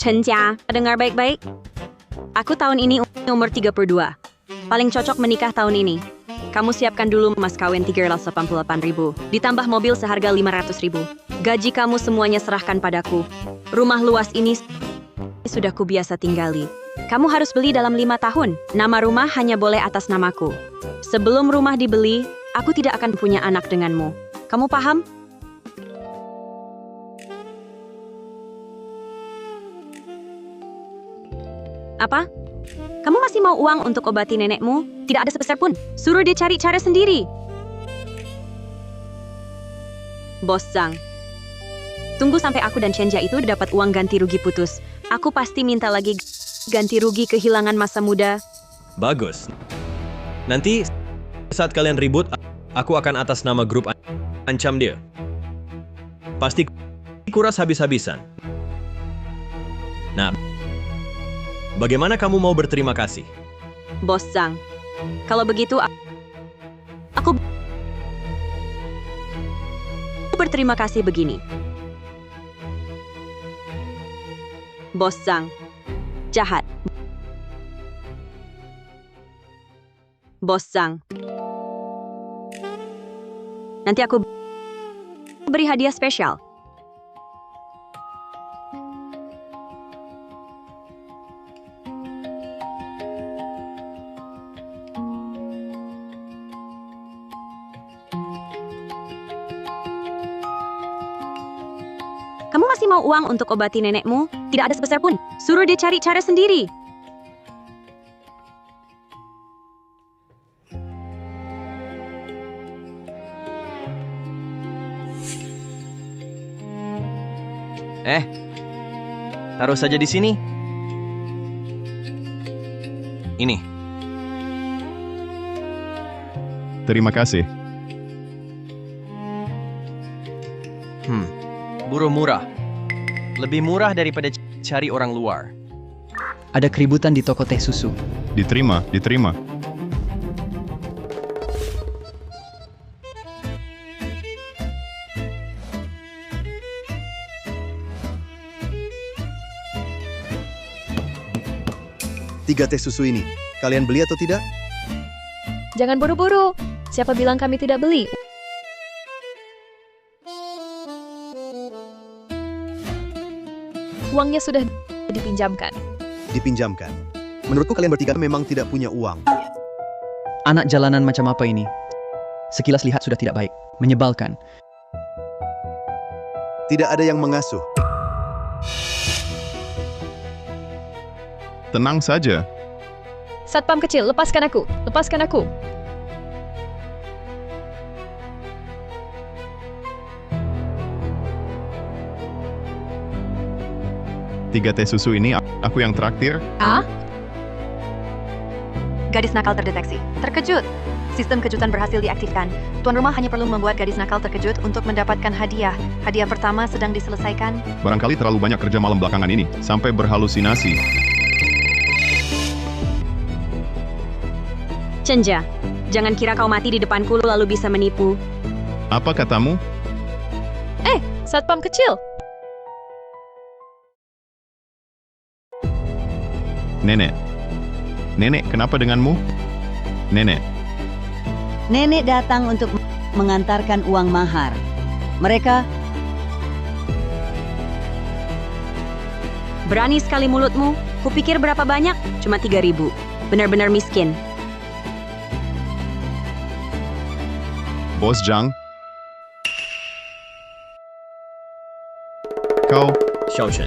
Chen Jia, dengar baik-baik. Aku tahun ini umur 32. Paling cocok menikah tahun ini. Kamu siapkan dulu mas kawin 388.000. Ditambah mobil seharga 500.000. Gaji kamu semuanya serahkan padaku. Rumah luas ini sudah kubiasa tinggali. Kamu harus beli dalam 5 tahun. Nama rumah hanya boleh atas namaku. Sebelum rumah dibeli, aku tidak akan punya anak denganmu. Kamu paham? Apa? Kamu masih mau uang untuk obati nenekmu? Tidak ada sepeser pun. Suruh dia cari cara sendiri. Bos Zhang. Tunggu sampai aku dan Chen Jia itu dapat uang ganti rugi putus. Aku pasti minta lagi ganti rugi kehilangan masa muda. Bagus. Nanti saat kalian ribut, aku akan atas nama grup ancam dia. Pasti kuras habis-habisan. Nah, bagaimana kamu mau berterima kasih? Bos Zhang, kalau begitu aku berterima kasih begini. Bos Zhang, jahat. Bos Zhang, nanti aku beri hadiah spesial. Kamu masih mau uang untuk obati nenekmu? Tidak ada sepeser pun. Suruh dia cari cara sendiri. Taruh saja di sini. Ini. Terima kasih. Buruh murah. Lebih murah daripada cari orang luar. Ada keributan di toko teh susu. Diterima, diterima. Tiga teh susu ini, kalian beli atau tidak? Jangan buru-buru. Siapa bilang kami tidak beli? Uangnya sudah dipinjamkan. Dipinjamkan. Menurutku kalian bertiga memang tidak punya uang. Anak jalanan macam apa ini? Sekilas lihat sudah tidak baik. Menyebalkan. Tidak ada yang mengasuh. Tenang saja. Satpam kecil, lepaskan aku. Lepaskan aku. Tiga teh susu ini aku yang traktir. Gadis nakal terdeteksi. Terkejut. Sistem kejutan berhasil diaktifkan. Tuan rumah hanya perlu membuat gadis nakal terkejut untuk mendapatkan hadiah. Hadiah pertama sedang diselesaikan. Barangkali terlalu banyak kerja malam belakangan ini, sampai berhalusinasi. Chen Jia, jangan kira kau mati di depanku lalu bisa menipu. Apa katamu? Satpam kecil. Nenek. Nenek, kenapa denganmu? Nenek. Nenek datang untuk mengantarkan uang mahar. Mereka Berani sekali mulutmu. Kupikir berapa banyak? Cuma 3.000. Benar-benar miskin. Bos Zhang. Kau, Xiao Shen,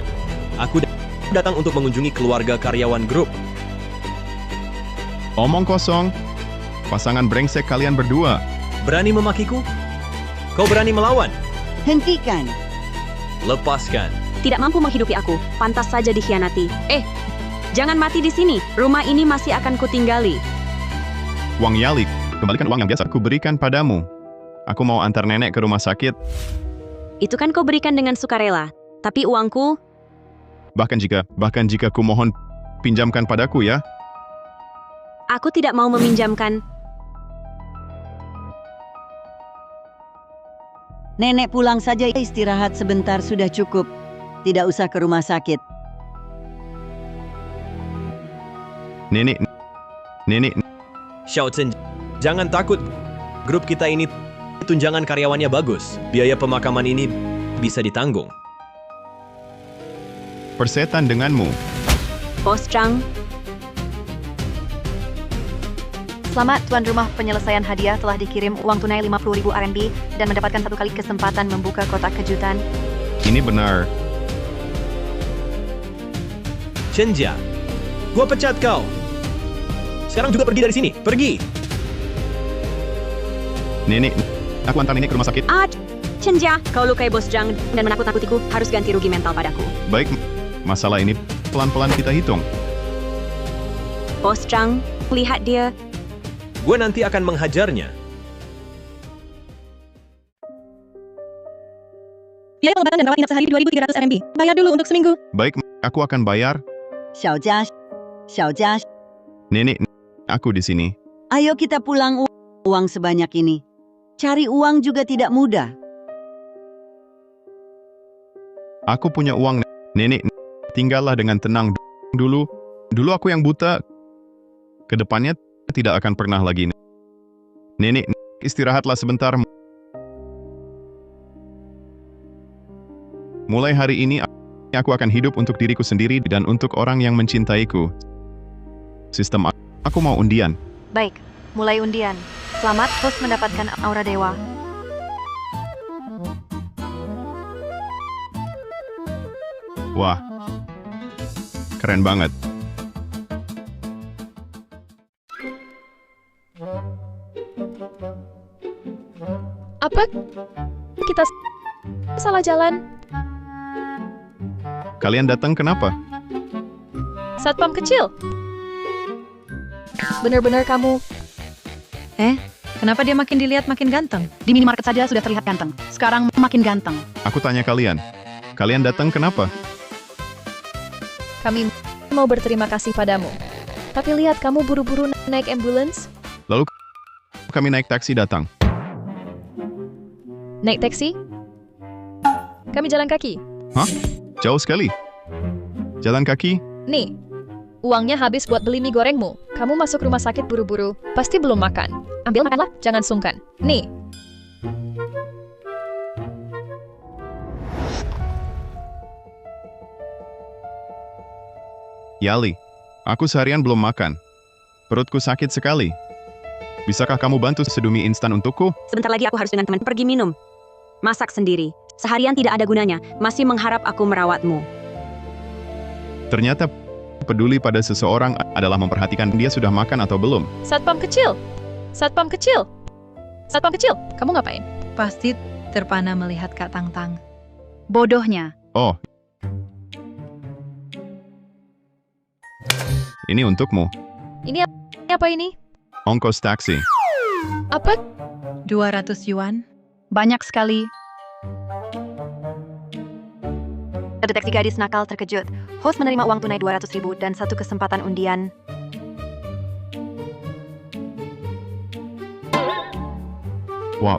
aku datang untuk mengunjungi keluarga karyawan grup. omong kosong. Pasangan brengsek kalian berdua. Berani memakiku? Kau berani melawan? hentikan. Lepaskan. Tidak mampu menghidupi aku. Pantas saja dikhianati. Jangan mati di sini. Rumah ini masih akan kutinggali. Wang Yalik, kembalikan uang yang biasa ku berikan padamu. Aku mau antar nenek ke rumah sakit. Itu kan kau berikan dengan sukarela. Tapi uangku, Bahkan jika ku mohon pinjamkan padaku ya. aku tidak mau meminjamkan. Nenek pulang saja, istirahat sebentar sudah cukup. Tidak usah ke rumah sakit. Nenek, nenek, Xiao Chen, jangan takut. Grup kita ini tunjangan karyawannya bagus. Biaya pemakaman ini bisa ditanggung. persetan denganmu. Bos Zhang, Selamat tuan rumah, penyelesaian hadiah telah dikirim, uang tunai 50.000 RMB dan mendapatkan satu kali kesempatan membuka kotak kejutan. Ini benar. Chen Jia, gua pecat kau. Sekarang juga pergi dari sini. Pergi. Nenek, aku antar nenek ke rumah sakit. Chen Jia, kau lukai Bos Zhang dan menakut-nakutiku, harus ganti rugi mental padaku. Baik, masalah ini pelan-pelan kita hitung. Bos Zhang, lihat dia. Gue nanti akan menghajarnya. Biaya pengobatan dan rawat inap sehari 2.300 RMB. Bayar dulu untuk seminggu. Baik, aku akan bayar. 小佳，小佳， Nenek, aku di sini. ayo kita pulang uang sebanyak ini. Cari uang juga tidak mudah. Aku punya uang, nenek. Tinggallah dengan tenang dulu. Dulu aku yang buta. Kedepannya tidak akan pernah lagi. Nenek, istirahatlah sebentar. Mulai hari ini, aku akan hidup untuk diriku sendiri dan untuk orang yang mencintaiku. Sistem aku mau undian. Baik, mulai undian. Selamat, host mendapatkan aura dewa. Wah, keren banget. Apa? Kita salah jalan. Kalian datang kenapa? Satpam kecil. Benar-benar kamu. Kenapa dia makin dilihat makin ganteng? Di minimarket saja sudah terlihat ganteng. Sekarang makin ganteng. Aku tanya kalian. Kalian datang kenapa? Kami mau berterima kasih padamu. Tapi lihat kamu buru-buru naik ambulans. Lalu kami naik taksi datang. Naik taksi? Kami jalan kaki. Hah? Jauh sekali. Jalan kaki? Nih, uangnya habis buat beli mie gorengmu. Kamu masuk rumah sakit buru-buru, pasti belum makan. Ambil makanlah, jangan sungkan. Nih. Yali, aku seharian belum makan. Perutku sakit sekali. Bisakah kamu bantu seduh mie instan untukku? Sebentar lagi aku harus dengan teman pergi minum. Masak sendiri. Seharian tidak ada gunanya. Masih mengharap aku merawatmu. Ternyata peduli pada seseorang adalah memperhatikan dia sudah makan atau belum. Satpam kecil. Satpam kecil. Satpam kecil, kamu ngapain? Pasti terpana melihat Kak Tang-Tang. Bodohnya. Oh. Ini untukmu. Ini apa ini? Ongkos taksi. Apa? 200 yuan. Banyak sekali. Deteksi gadis nakal terkejut. Host menerima uang tunai 200.000 dan satu kesempatan undian. Wah.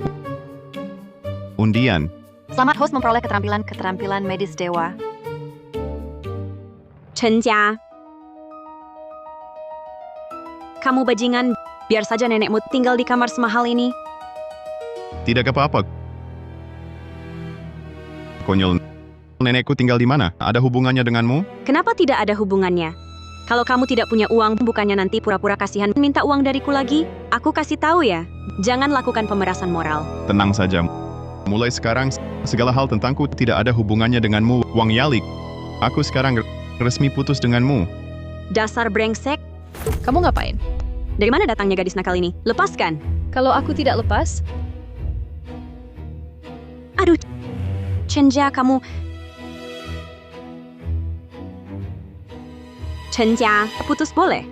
Undian. Selamat, host memperoleh keterampilan medis dewa. Chen Jia. Kamu bajingan, biar saja nenekmu tinggal di kamar semahal ini. Tidak apa-apa. Konyol. Nenekku tinggal di mana? Ada hubungannya denganmu? Kenapa tidak ada hubungannya? Kalau kamu tidak punya uang, bukannya nanti pura-pura kasihan minta uang dariku lagi? Aku kasih tahu ya, jangan lakukan pemerasan moral. Tenang saja. Mulai sekarang, segala hal tentangku tidak ada hubungannya denganmu, Wang Yalik. Aku sekarang resmi putus denganmu. Dasar brengsek, Kamu ngapain? dari mana datangnya gadis nakal ini? Lepaskan. Kalau aku tidak lepas, Aduh, Chen Jia kamu... Chen Jia, putus boleh.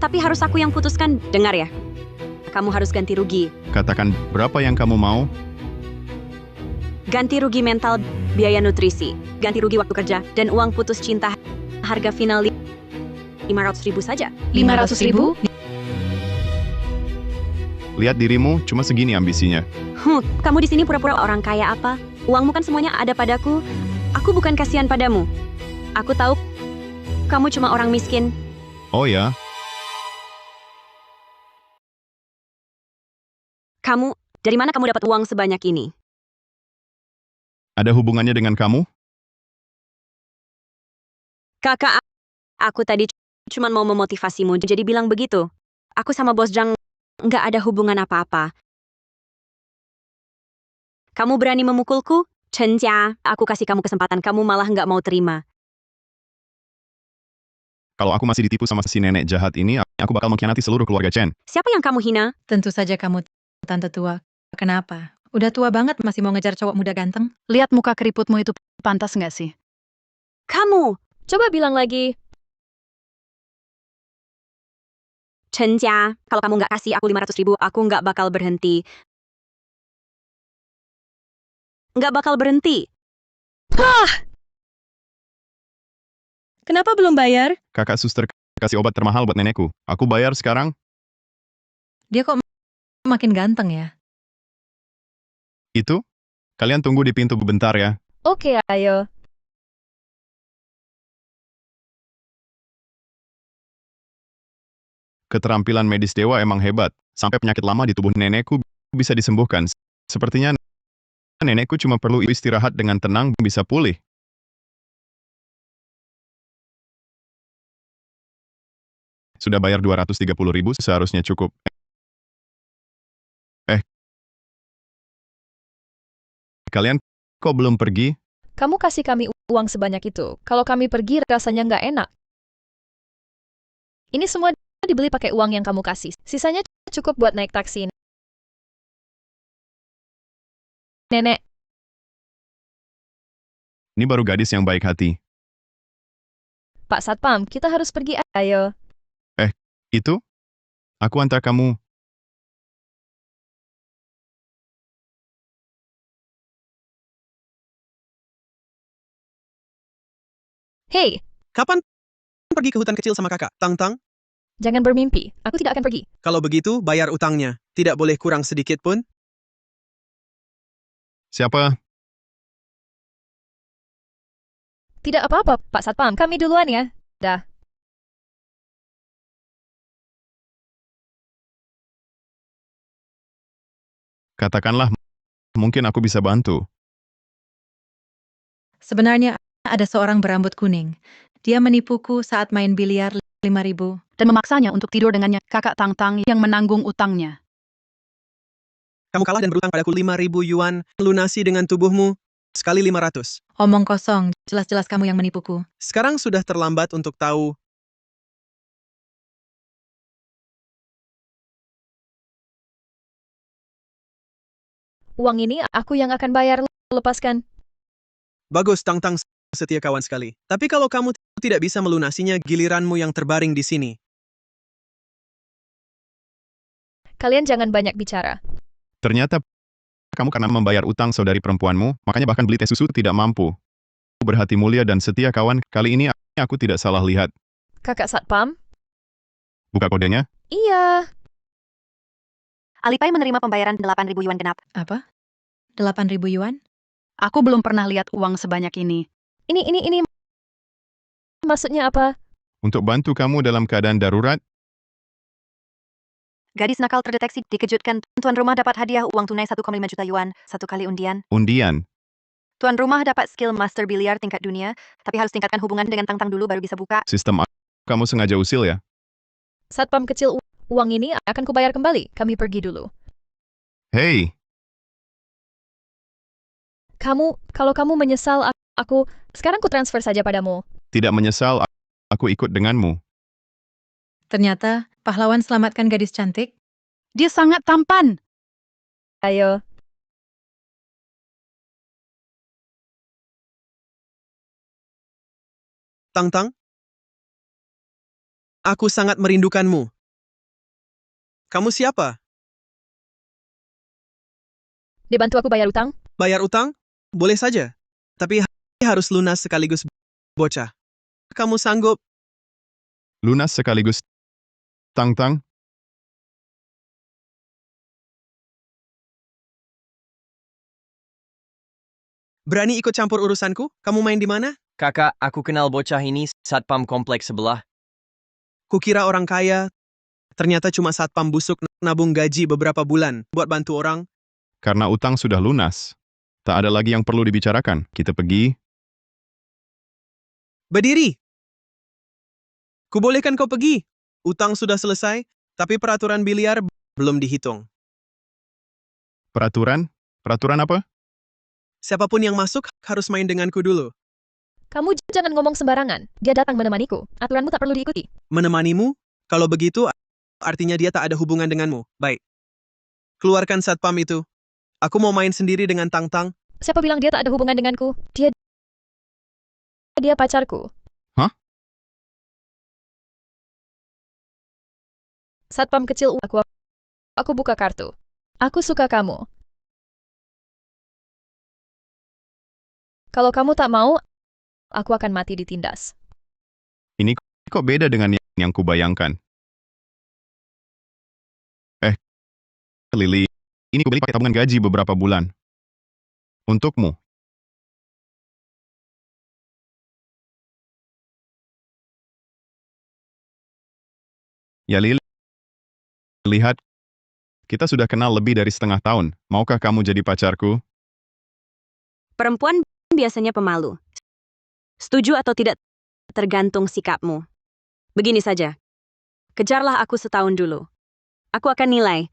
Tapi harus aku yang putuskan, dengar ya. Kamu harus ganti rugi. Katakan berapa yang kamu mau? Ganti rugi mental, biaya nutrisi, ganti rugi waktu kerja, dan uang putus cinta. Harga final 500.000 saja. 500.000? Lihat dirimu, cuma segini ambisinya. Kamu di sini pura-pura orang kaya apa? Uangmu kan semuanya ada padaku. Aku bukan kasihan padamu. Aku tahu kamu cuma orang miskin. Oh ya? Dari mana kamu dapat uang sebanyak ini? Ada hubungannya dengan kamu? Kakak, aku tadi cuma mau memotivasimu, jadi bilang begitu. Aku sama Bos Jang nggak ada hubungan apa-apa. Kamu berani memukulku? Chen Jia, aku kasih kamu kesempatan, kamu malah nggak mau terima. Kalau aku masih ditipu sama si nenek jahat ini, aku bakal mengkhianati seluruh keluarga Chen. Siapa yang kamu hina? Tentu saja kamu, tante tua. Kenapa? Udah tua banget masih mau ngejar cowok muda ganteng? Lihat muka keriputmu itu pantas nggak sih? Kamu! Coba bilang lagi. Chen Jia, kalau kamu nggak kasih aku 500.000, aku nggak bakal berhenti. Nggak bakal berhenti. Kenapa belum bayar? Kakak suster kasih obat termahal buat nenekku. Aku bayar sekarang. Dia kok makin ganteng ya? Itu? Kalian tunggu di pintu bentar ya. Oke, ayo. Keterampilan medis dewa emang hebat. Sampai penyakit lama di tubuh nenekku bisa disembuhkan. Sepertinya nenekku cuma perlu istirahat dengan tenang bisa pulih. Sudah bayar 230.000, seharusnya cukup. Kalian kok belum pergi? Kamu kasih kami uang sebanyak itu. Kalau kami pergi rasanya nggak enak. Ini semua dibeli pakai uang yang kamu kasih. Sisanya cukup buat naik taksi. Nenek, Ini baru gadis yang baik hati. Pak Satpam, kita harus pergi. Ayo. Itu? Aku antar kamu. Hei, Kapan pergi ke hutan kecil sama kakak? Tang-tang? jangan bermimpi. Aku tidak akan pergi. Kalau begitu, bayar utangnya. Tidak boleh kurang sedikit pun. Siapa? Tidak apa-apa, Pak Satpam. Kami duluan ya. Dah. Katakanlah, mungkin aku bisa bantu. Sebenarnya ada seorang berambut kuning. Dia menipuku saat main biliar 5.000. Dan memaksanya untuk tidur dengannya, kakak Tang-Tang yang menanggung utangnya. Kamu kalah dan berutang padaku 5.000 yuan. Lunasi dengan tubuhmu. Sekali 500. Omong kosong, jelas-jelas kamu yang menipuku. Sekarang sudah terlambat untuk tahu. Uang ini aku yang akan bayar. Lepaskan. Bagus, Tang-Tang setia kawan sekali. Tapi kalau kamu tidak bisa melunasinya, giliranmu yang terbaring di sini. Kalian jangan banyak bicara. Ternyata kamu karena membayar utang saudari perempuanmu, makanya bahkan beli teh susu tidak mampu. Berhati mulia dan setia kawan, kali ini aku tidak salah lihat. Kakak Satpam? Buka kodenya. Iya. Alipay menerima pembayaran 8.000 yuan genap. Apa? 8.000 yuan? Aku belum pernah lihat uang sebanyak ini. Ini. Maksudnya apa? Untuk bantu kamu dalam keadaan darurat, Gadis nakal terdeteksi, dikejutkan. Tuan rumah dapat hadiah uang tunai 1,5 juta yuan, 1 kali undian. undian. Tuan rumah dapat skill master biliar tingkat dunia, tapi harus tingkatkan hubungan dengan Tang-Tang dulu baru bisa buka. Sistem kamu sengaja usil ya? Satpam kecil, uang ini akan kubayar kembali. Kami pergi dulu. Hei, Kalau kamu menyesal, sekarang ku transfer saja padamu. tidak menyesal, aku ikut denganmu. Ternyata, pahlawan selamatkan gadis cantik. Dia sangat tampan. Ayo. Tang-Tang? Aku sangat merindukanmu. Kamu siapa? Dibantu aku bayar utang? Bayar utang? Boleh saja. Tapi harus lunas sekaligus, bocah. Kamu sanggup? Lunas sekaligus. Tang-Tang, Berani ikut campur urusanku? Kamu main di mana? Kakak, aku kenal bocah ini, satpam kompleks sebelah. Kukira orang kaya, Ternyata cuma satpam busuk nabung gaji beberapa bulan buat bantu orang. Karena utang sudah lunas. Tak ada lagi yang perlu dibicarakan. Kita pergi. Berdiri! Kubolehkan kau pergi. Utang sudah selesai, tapi peraturan biliar belum dihitung. Peraturan? Peraturan apa? Siapapun yang masuk harus main denganku dulu. Kamu jangan ngomong sembarangan. Dia datang menemaniku. Aturanmu tak perlu diikuti. Menemanimu? Kalau begitu, artinya dia tak ada hubungan denganmu. Baik. Keluarkan satpam itu. Aku mau main sendiri dengan Tang-Tang. Siapa bilang dia tak ada hubungan denganku? Dia pacarku. Hah? Satpam kecil aku buka kartu. Aku suka kamu. Kalau kamu tak mau, aku akan mati ditindas. Ini kok beda dengan yang kubayangkan. Lily, ini kubeli pakai tabungan gaji beberapa bulan. Untukmu. Ya Lily, lihat, kita sudah kenal lebih dari setengah tahun. Maukah kamu jadi pacarku? Perempuan biasanya pemalu. Setuju atau tidak tergantung sikapmu. Begini saja. Kejarlah aku setahun dulu. Aku akan nilai.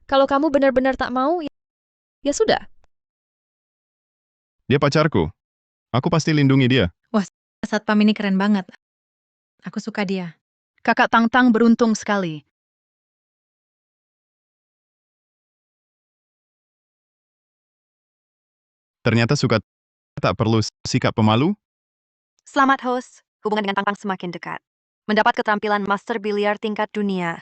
Kalau kamu benar-benar tak mau, ya sudah. Dia pacarku. Aku pasti lindungi dia. Satpam ini keren banget. Aku suka dia. Kakak Tang-Tang beruntung sekali. Ternyata suka tak perlu sikap pemalu? Selamat host, hubungan dengan Tang-Tang semakin dekat. Mendapat keterampilan master biliar tingkat dunia.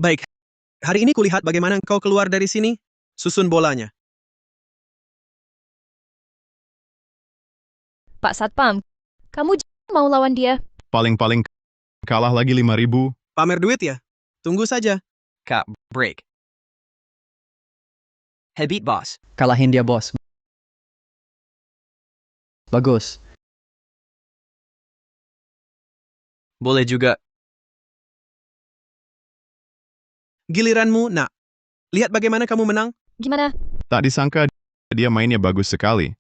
Baik. Hari ini kulihat bagaimana kau keluar dari sini. Susun bolanya. Pak Satpam, kamu mau lawan dia? Paling-paling kalah lagi 5.000. Pamer duit ya? Tunggu saja. Kak, break. Headbeat boss. Kalahin dia, bos. Bagus. Boleh juga. Giliranmu, nak. Lihat bagaimana kamu menang. Gimana? Tak disangka dia mainnya bagus sekali.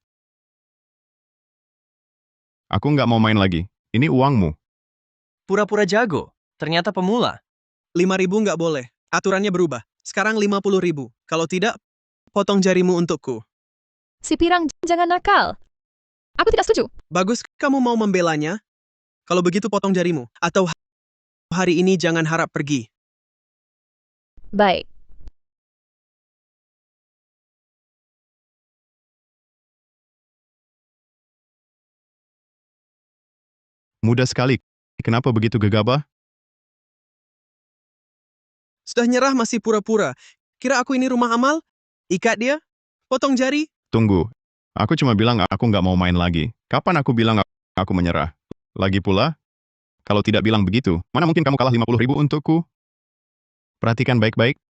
Aku nggak mau main lagi. Ini uangmu. Pura-pura jago. Ternyata pemula. 5.000 nggak boleh. Aturannya berubah. Sekarang 50.000. Kalau tidak, potong jarimu untukku. Si Pirang jangan nakal. Aku tidak setuju. Bagus, kamu mau membelanya? Kalau begitu potong jarimu. Atau hari ini jangan harap pergi. Baik. Mudah sekali. Kenapa begitu gegabah? Sudah nyerah masih pura-pura. Kira aku ini rumah amal? Ikat dia? Potong jari? Tunggu. Aku cuma bilang aku nggak mau main lagi. Kapan aku bilang aku menyerah? Lagi pula, kalau tidak bilang begitu, mana mungkin kamu kalah 50.000 untukku? Perhatikan baik-baik.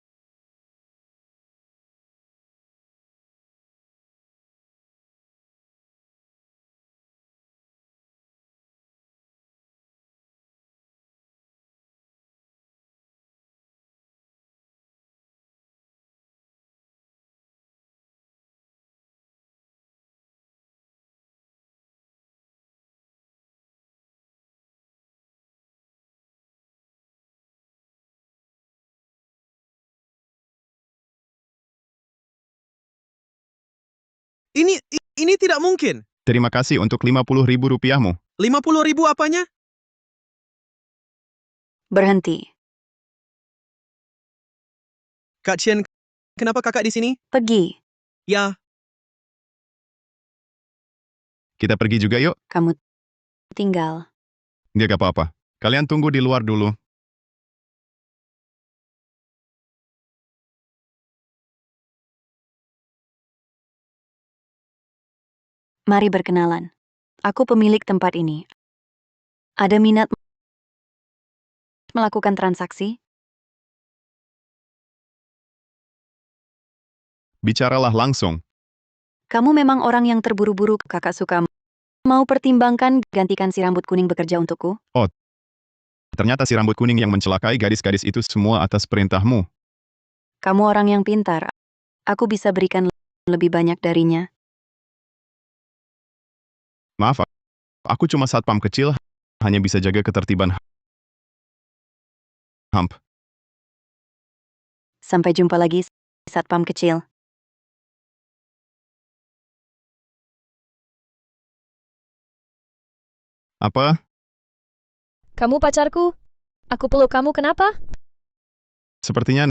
Ini tidak mungkin. Terima kasih untuk 50.000 rupiahmu. 50.000 apanya? Berhenti. Kak Chen, kenapa kakak di sini? Pergi. Ya, Kita pergi juga yuk. Kamu tinggal. Dia gak apa-apa. Kalian tunggu di luar dulu. Mari berkenalan. Aku pemilik tempat ini. Ada minat melakukan transaksi? Bicaralah langsung. Kamu memang orang yang terburu-buru, kakak suka. Mau pertimbangkan gantikan si rambut kuning bekerja untukku? Ternyata si rambut kuning yang mencelakai gadis-gadis itu semua atas perintahmu. Kamu orang yang pintar. Aku bisa berikan lebih banyak darinya. Maaf, aku cuma satpam kecil, hanya bisa jaga ketertiban HAMP. Sampai jumpa lagi, satpam kecil. Apa? Kamu pacarku? Aku peluk kamu kenapa? Sepertinya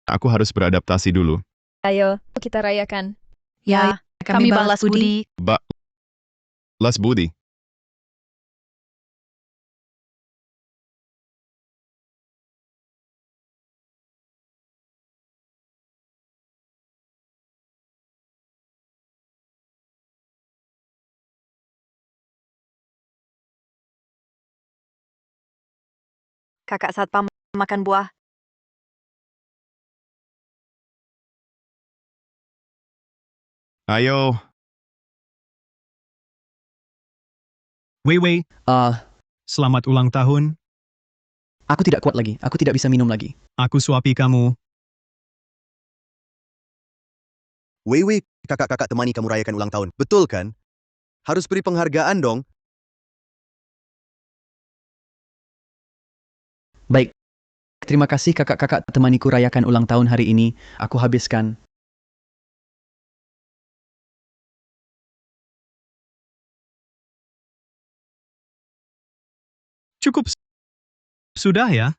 aku harus beradaptasi dulu. Ayo, kita rayakan. Ya, kami balas budi. Las Budi. Kakak satpam makan buah. Ayo, Wei, selamat ulang tahun. Aku tidak kuat lagi. Aku tidak bisa minum lagi. Aku suapi kamu. Wei, kakak-kakak temani kamu rayakan ulang tahun. Betul kan? Harus beri penghargaan dong. Baik. Terima kasih kakak-kakak temaniku rayakan ulang tahun hari ini. Aku habiskan. Cukup. Sudah ya?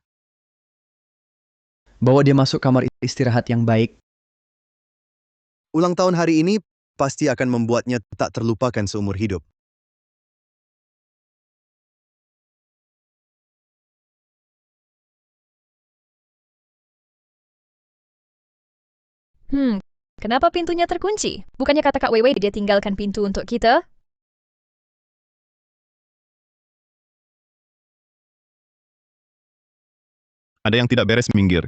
Bawa dia masuk kamar istirahat yang baik. Ulang tahun hari ini pasti akan membuatnya tak terlupakan seumur hidup. Kenapa pintunya terkunci? Bukannya kata Kak Wewe dia tinggalkan pintu untuk kita? ada yang tidak beres, minggir.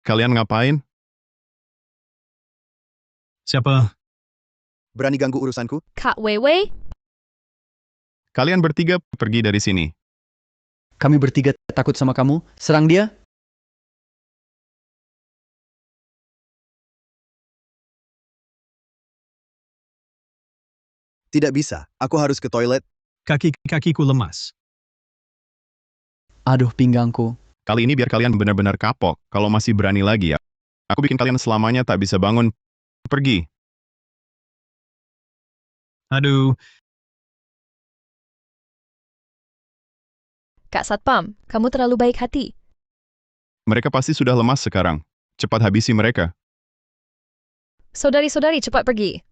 Kalian ngapain? Siapa? Berani ganggu urusanku? Kak Wewe? Kalian bertiga pergi dari sini. Kami bertiga takut sama kamu. Serang dia. Tidak bisa. Aku harus ke toilet. Kaki-kakiku lemas. Aduh, pinggangku. Kali ini biar kalian benar-benar kapok. Kalau masih berani lagi ya. Aku bikin kalian selamanya tak bisa bangun. Pergi. Aduh, Kak Satpam, kamu terlalu baik hati. Mereka pasti sudah lemas sekarang. Cepat habisi mereka. Saudari-saudari cepat pergi.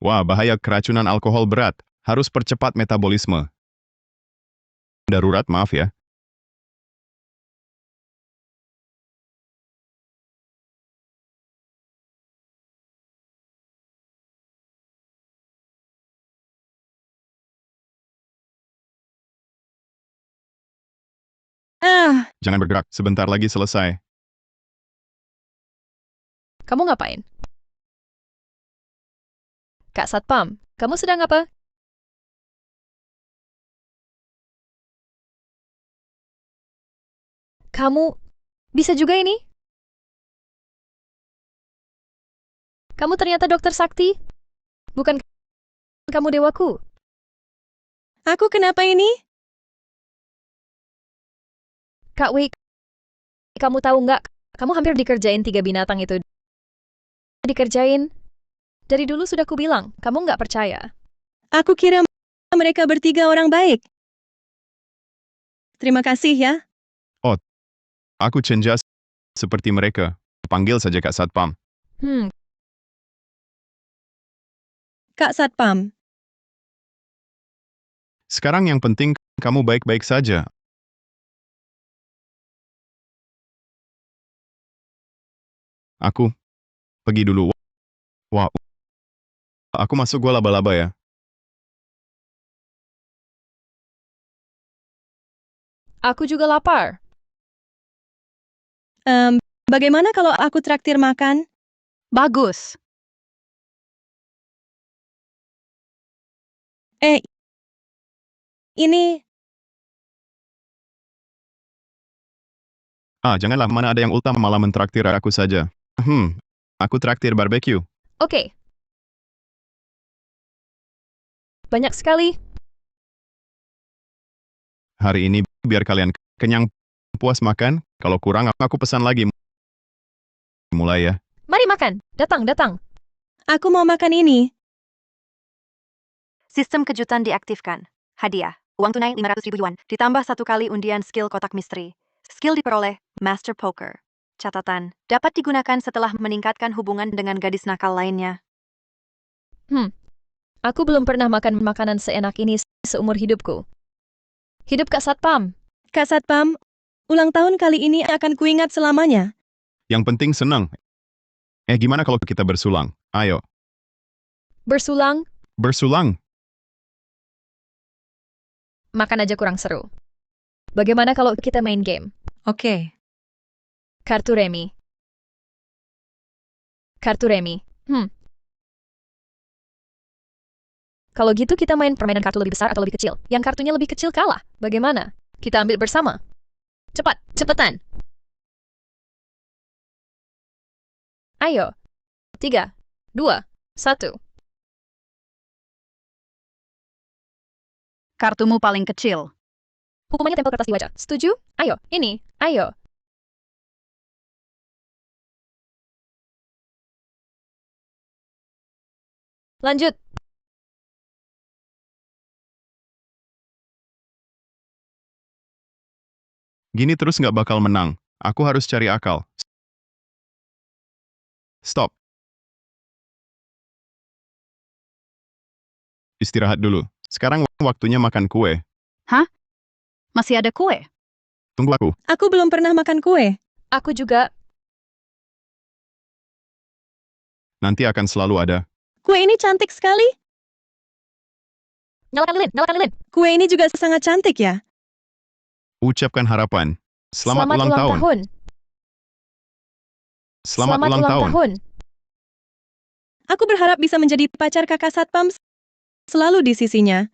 Wah, bahaya keracunan alkohol berat. Harus percepat metabolisme. Darurat, maaf ya. Jangan bergerak, sebentar lagi selesai. Kamu ngapain? Kak Satpam, kamu sedang apa? Kamu bisa juga ini? Kamu ternyata dokter sakti? Bukan kamu dewaku? Aku kenapa ini? Kak Wei, kamu tahu nggak? Kamu hampir dikerjain 3 binatang itu. Dikerjain. Dari dulu sudah kubilang, kamu nggak percaya. Aku kira mereka bertiga orang baik. Terima kasih ya. Aku cenjas seperti mereka. Panggil saja Kak Satpam. Kak Satpam. Sekarang yang penting kamu baik-baik saja. Aku pergi dulu. Wah, aku masuk gua laba-laba ya. Aku juga lapar. Bagaimana kalau aku traktir makan? Bagus. Ini Janganlah, mana ada yang ultah malah mentraktir aku saja. Aku traktir barbeque. Oke. Banyak sekali. Hari ini biar kalian kenyang puas makan, kalau kurang aku pesan lagi. Mulai ya. Mari makan. Datang, datang. aku mau makan ini. Sistem kejutan diaktifkan. Hadiah. Uang tunai 500.000 yuan, ditambah 1 kali undian skill kotak misteri. Skill diperoleh, Master Poker. Catatan, dapat digunakan setelah meningkatkan hubungan dengan gadis nakal lainnya. Aku belum pernah makan makanan seenak ini seumur hidupku. Hidup Kak Satpam. Kak Satpam, ulang tahun kali ini akan kuingat selamanya. Yang penting senang. Gimana kalau kita bersulang? Ayo. Bersulang, Bersulang. makan aja kurang seru. Bagaimana kalau kita main game? Oke. Kartu remi. Kartu remi. Kalau gitu kita main permainan kartu lebih besar atau lebih kecil. Yang kartunya lebih kecil kalah. Bagaimana? Kita ambil bersama. Cepat, cepetan. Ayo. 3, 2, 1. Kartumu paling kecil. Hukumannya tempel kertas di wajah. Setuju? Ayo, ini. Ayo. Lanjut. Gini terus nggak bakal menang. Aku harus cari akal. Stop. Istirahat dulu. Sekarang waktunya makan kue. Masih ada kue? Tunggu aku. Aku belum pernah makan kue. Aku juga. Nanti akan selalu ada. Kue ini cantik sekali. Nyalakan lilin, nyalakan lilin. Kue ini juga sangat cantik ya. Ucapkan harapan. Selamat ulang tahun. Selamat ulang tahun. Aku berharap bisa menjadi pacar kakak Satpam selalu di sisinya.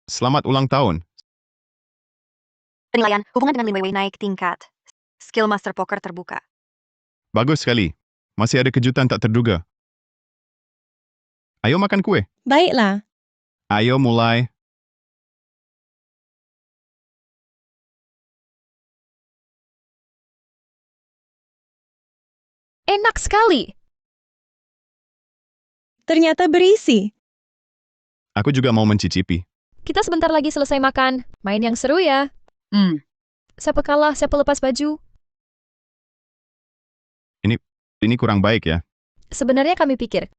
Selamat ulang tahun. Penilaian, hubungan dengan Lin Weiwei naik tingkat. Skill Master Poker terbuka. Bagus sekali. Masih ada kejutan tak terduga. Ayo makan kue. Baiklah. Ayo mulai. Enak sekali. Ternyata berisi. Aku juga mau mencicipi. Kita sebentar lagi selesai makan. Main yang seru ya. Siapa kalah, siapa lepas baju. Ini kurang baik ya. Sebenarnya kami pikir,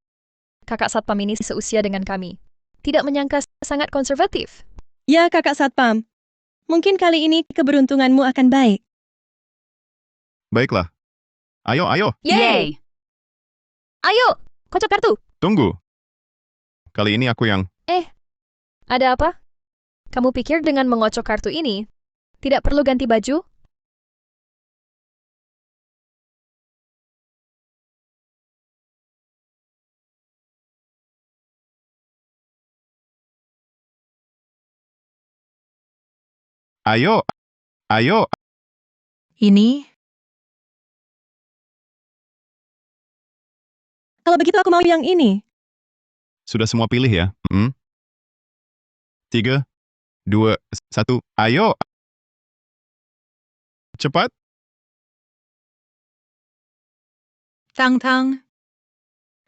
kakak Satpam ini seusia dengan kami. Tidak menyangka sangat konservatif. Ya kakak Satpam. Mungkin kali ini keberuntunganmu akan baik. Baiklah. Ayo, ayo. Yeay! Ayo, kocok kartu. Tunggu. Kali ini aku yang... Ada apa? Kamu pikir dengan mengocok kartu ini, tidak perlu ganti baju? Ayo. Ayo. Ini Kalau begitu aku mau yang ini. Sudah semua pilih ya? 3, 2, 1. Ayo. Cepat. Tang-tang.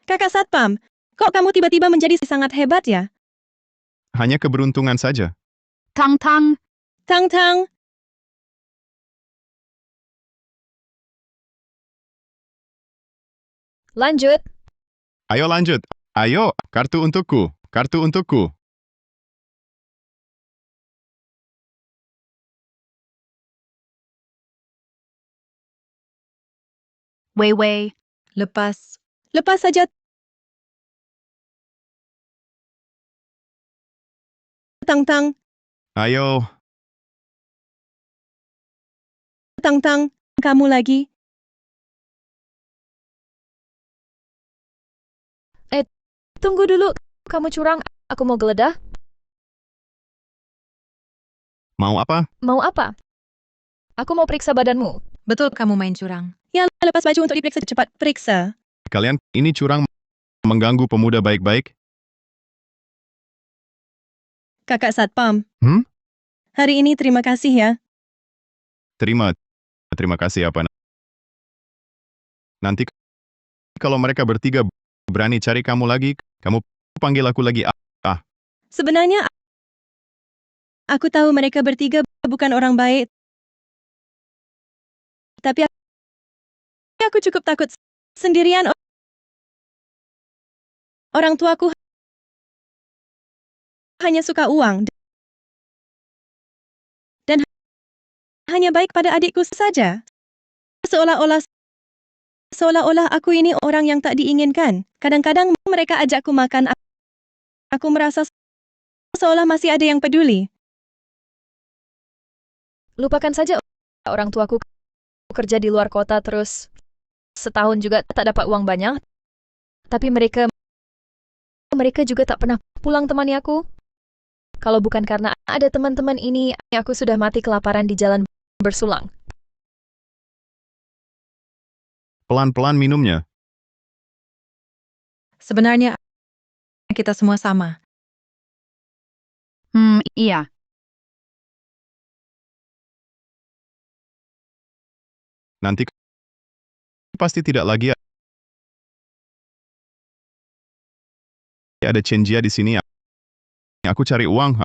Kakak Satpam, kok kamu tiba-tiba menjadi sangat hebat ya? Hanya keberuntungan saja. Tang-tang. Tang-tang. Lanjut. Ayo lanjut. Ayo, kartu untukku. Kartu untukku. Wei Wei, Lepas. Lepas saja. Tang Tang, Ayo, Tang Tang, kamu lagi. Tunggu dulu, kamu curang, aku mau geledah. mau apa? Mau apa? Aku mau periksa badanmu. Betul kamu main curang. Ya, lepas baju untuk diperiksa, cepat periksa. Kalian ini curang mengganggu pemuda baik-baik? Kakak Satpam. Hmm? Hari ini terima kasih ya. Terima kasih apa? Nanti kalau mereka bertiga berani cari kamu lagi, kamu panggil aku lagi. Sebenarnya, aku tahu mereka bertiga bukan orang baik. Tapi aku cukup takut sendirian. Orang tuaku hanya suka uang. Dan hanya baik pada adikku saja. Seolah-olah aku ini orang yang tak diinginkan. Kadang-kadang mereka ajakku makan. Aku merasa seolah masih ada yang peduli. Lupakan saja orang tuaku kerja di luar kota terus setahun juga tak dapat uang banyak. Tapi mereka juga tak pernah pulang temani aku. Kalau bukan karena ada teman-teman ini, aku sudah mati kelaparan di jalan bersulang. Pelan-pelan minumnya. Sebenarnya kita semua sama. Iya. Nanti pasti tidak lagi ada Cenjia di sini. Aku cari uang.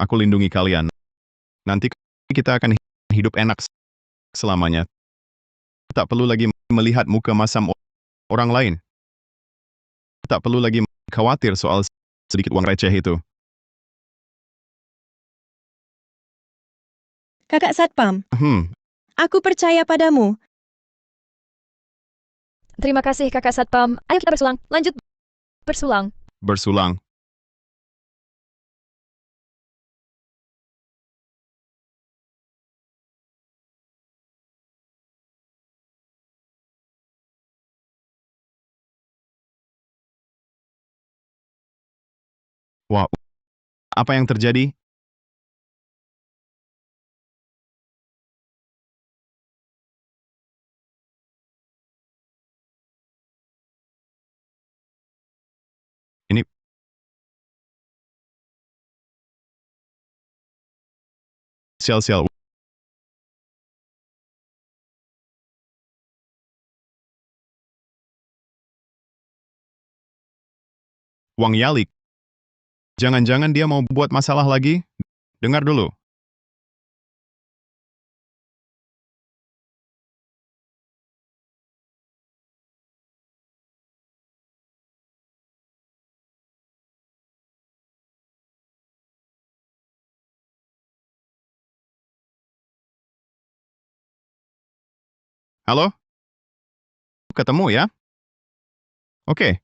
Aku lindungi kalian. Nanti kita akan hidup enak selamanya. Tak perlu lagi melihat muka masam orang lain. Tak perlu lagi khawatir soal sedikit uang receh itu. Kakak Satpam, aku percaya padamu. Terima kasih Kakak Satpam. Ayo kita bersulang. Lanjut bersulang. Bersulang. Wah, apa yang terjadi? Ini sial-sial. Wang Yalik. Jangan-jangan dia mau buat masalah lagi? Dengar dulu. Halo? Ketemu ya? Oke.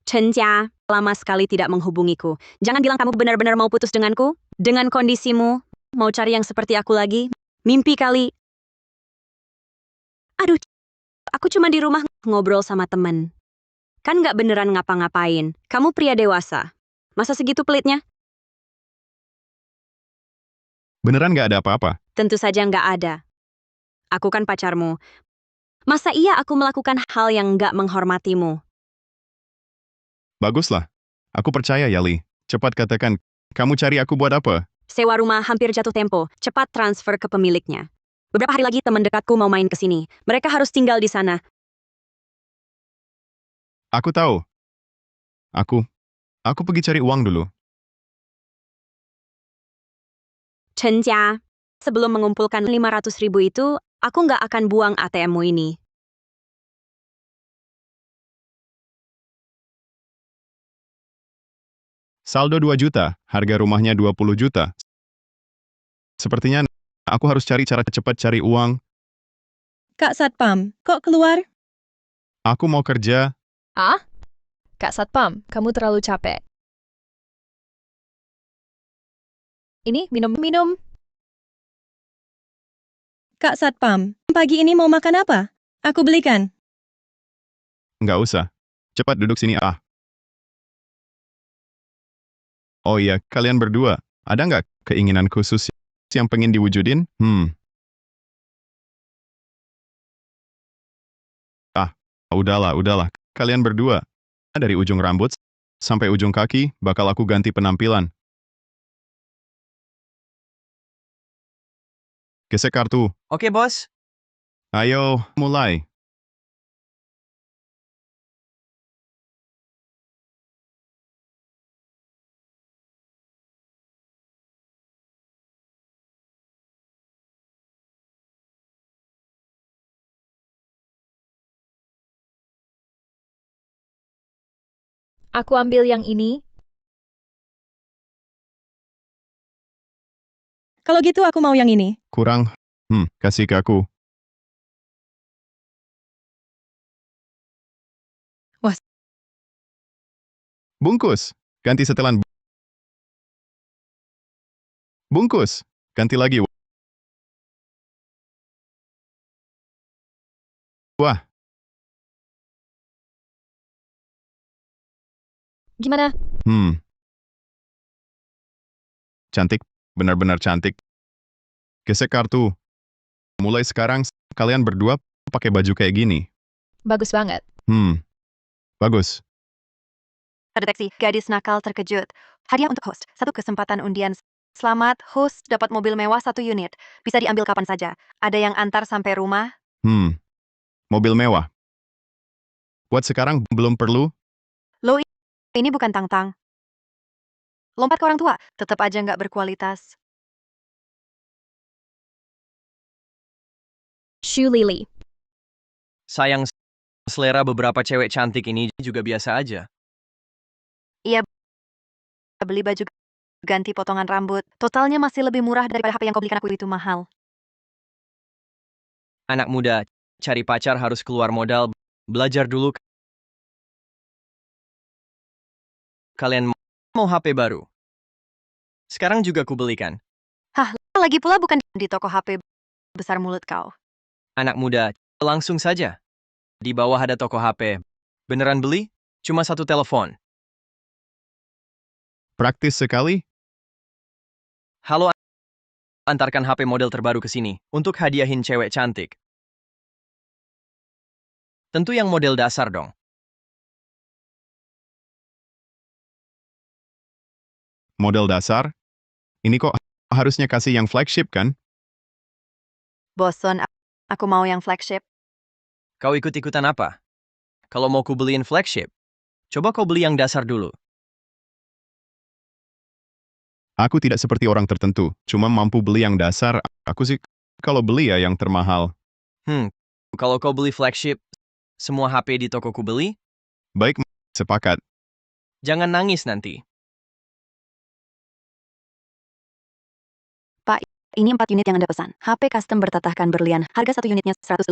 Chen Jia, lama sekali tidak menghubungiku. Jangan bilang kamu benar-benar mau putus denganku? Dengan kondisimu, mau cari yang seperti aku lagi? Mimpi kali. Aduh, aku cuma di rumah ngobrol sama temen. Kan nggak beneran ngapa-ngapain. Kamu pria dewasa. Masa segitu pelitnya? Beneran nggak ada apa-apa? Tentu saja nggak ada. Aku kan pacarmu. Masa iya aku melakukan hal yang nggak menghormatimu? Baguslah. Aku percaya, Yali. Cepat katakan, kamu cari aku buat apa? Sewa rumah hampir jatuh tempo. Cepat transfer ke pemiliknya. Beberapa hari lagi teman dekatku mau main ke sini. Mereka harus tinggal di sana. Aku tahu. Aku pergi cari uang dulu. Chen Jia, sebelum mengumpulkan 500.000 itu, aku nggak akan buang ATM-mu ini. Saldo 2 juta, harga rumahnya 20 juta. Sepertinya Aku harus cari cara cepat cari uang. Kak Satpam, kok keluar? Aku mau kerja. Ah? Kak Satpam, kamu terlalu capek. Ini, minum. Kak Satpam, pagi ini mau makan apa? Aku belikan. Nggak usah. Cepat duduk sini. Oh iya, kalian berdua. Ada nggak keinginan khusus yang pengen diwujudin? Udahlah. Kalian berdua. Dari ujung rambut sampai ujung kaki, bakal aku ganti penampilan. Gesek kartu. Oke, bos. Ayo, mulai. Aku ambil yang ini. Kalau gitu aku mau yang ini. Kurang. Kasih ke aku. Wah. Bungkus. Ganti setelan. Bungkus. Ganti lagi. Wah. Gimana? Cantik. Benar-benar cantik. Gesek kartu. Mulai sekarang, kalian berdua pakai baju kayak gini. Bagus banget. Bagus. Terdeteksi, gadis nakal terkejut. Hadiah untuk host, 1 kesempatan undian. Selamat, host dapat mobil mewah 1 unit. Bisa diambil kapan saja. Ada yang antar sampai rumah? Mobil mewah. Buat sekarang belum perlu. Lo ini bukan tang-tang. Lompat ke orang tua, tetap aja nggak berkualitas. Shoe Lily. Sayang, selera beberapa cewek cantik ini juga biasa aja. Iya, beli baju ganti potongan rambut. Totalnya masih lebih murah daripada HP yang kau belikan aku itu mahal. Anak muda, cari pacar harus keluar modal. Belajar dulu. Kalian mau HP baru? Sekarang juga ku belikan. Hah, lagi pula bukan di toko HP besar mulut kau. Anak muda, langsung saja. Di bawah ada toko HP. Beneran beli? Cuma 1 telepon. Praktis sekali. Halo, antarkan HP model terbaru ke sini untuk hadiahin cewek cantik. Tentu yang model dasar dong. Model dasar. Ini kok harusnya kasih yang flagship kan? Boson, aku mau yang flagship. Kau ikut-ikutan apa? Kalau mau ku beliin flagship, coba kau beli yang dasar dulu. Aku tidak seperti orang tertentu, cuma mampu beli yang dasar. Aku sih kalau beli ya yang termahal. Kalau kau beli flagship, semua HP di toko ku beli? Baik, sepakat. Jangan nangis nanti. Pak, ini 4 unit yang Anda pesan. HP custom bertatahkan berlian. Harga 1 unitnya 180.000,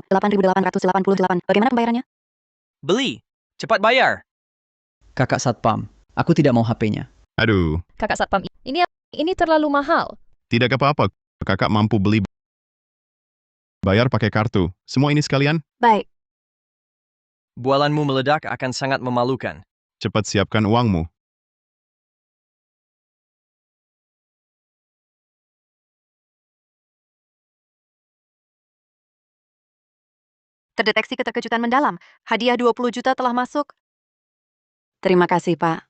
8.888. Bagaimana pembayarannya? Beli, cepat bayar. Kakak Satpam, aku tidak mau HP-nya. Aduh, Kakak Satpam, ini terlalu mahal. tidak apa-apa. Kakak mampu beli. Bayar pakai kartu. Semua ini sekalian. Baik. Bualanmu meledak akan sangat memalukan. Cepat siapkan uangmu. Terdeteksi keterkejutan mendalam. Hadiah 20 juta telah masuk. Terima kasih, Pak.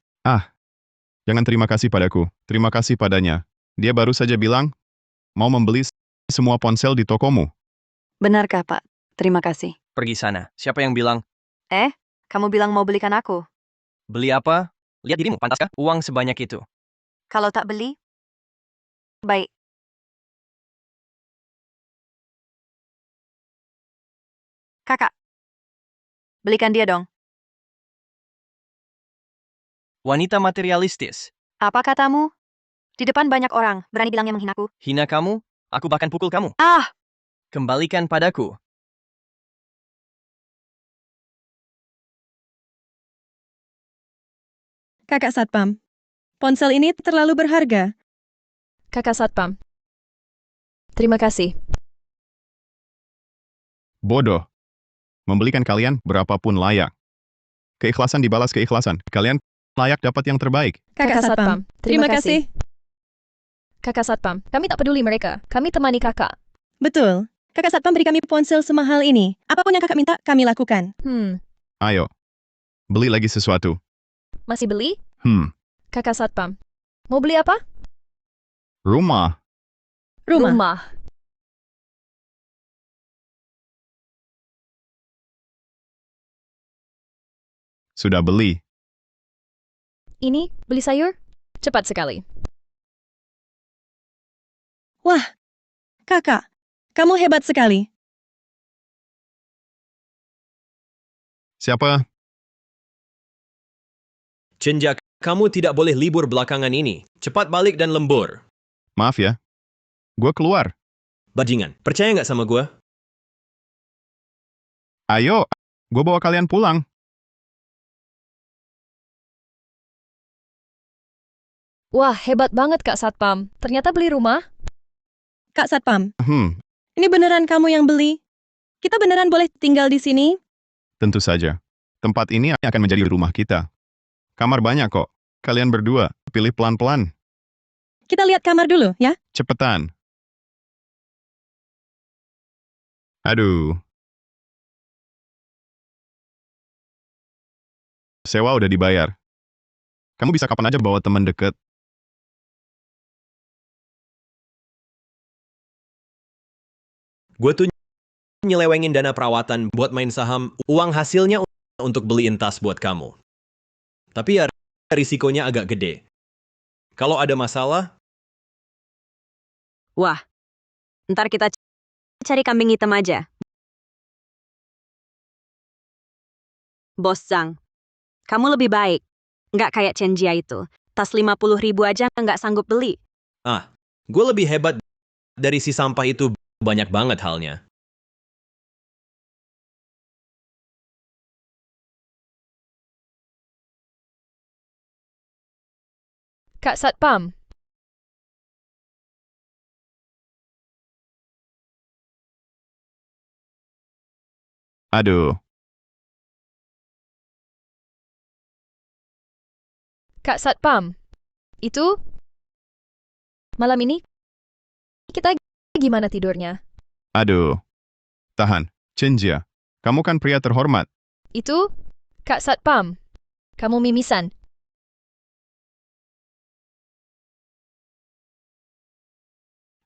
Jangan terima kasih padaku. Terima kasih padanya. Dia baru saja bilang, mau membeli semua ponsel di tokomu. Benarkah, Pak? Terima kasih. Pergi sana. Siapa yang bilang? Kamu bilang mau belikan aku. Beli apa? Lihat dirimu, pantaskah uang sebanyak itu? Kalau tak beli? Baik. Kakak. Belikan dia dong. Wanita materialistis. Apa katamu? Di depan banyak orang, berani bilangnya menghinaku. Hina kamu? Aku bahkan pukul kamu. Ah! Kembalikan padaku. Kakak Satpam, ponsel ini terlalu berharga. Kakak Satpam. Terima kasih. Bodoh. Membelikan kalian berapapun layak. Keikhlasan dibalas keikhlasan. Kalian layak dapat yang terbaik. Kakak Satpam, terima kasih. Kakak Satpam, kami tak peduli mereka. Kami temani kakak. Betul. Kakak Satpam beri kami ponsel semahal ini. Apapun yang kakak minta, kami lakukan. Ayo. Beli lagi sesuatu. Masih beli? Kakak Satpam. Mau beli apa? Rumah. Rumah. Sudah beli. Ini, beli sayur? Cepat sekali. Wah, kakak, kamu hebat sekali. Siapa? Cenja, kamu tidak boleh libur belakangan ini. Cepat balik dan lembur. Maaf ya. Gue keluar. Bajingan, percaya nggak sama gue? Ayo, gue bawa kalian pulang. Wah, hebat banget Kak Satpam. Ternyata beli rumah? Kak Satpam, ini beneran kamu yang beli? Kita beneran boleh tinggal di sini? Tentu saja. Tempat ini akan menjadi rumah kita. Kamar banyak kok. Kalian berdua, pilih pelan-pelan. Kita lihat kamar dulu, ya? Cepetan. Aduh. Sewa udah dibayar. Kamu bisa kapan aja bawa teman deket. Gue tuh nyelewengin dana perawatan buat main saham, uang hasilnya untuk beliin tas buat kamu. Tapi ya risikonya agak gede. Kalau ada masalah, Wah, ntar kita cari kambing hitam aja. Bos Zhang, kamu lebih baik. Nggak kayak Chen Jia itu. Tas 50.000 aja nggak sanggup beli. gue lebih hebat dari si sampah itu, banyak banget halnya. Kak Satpam. Aduh. Kak Satpam. Itu? Malam ini? Kita gimana tidurnya? Aduh. Tahan. Cenjia. Kamu kan pria terhormat. Itu? Kak Satpam. Kamu mimisan.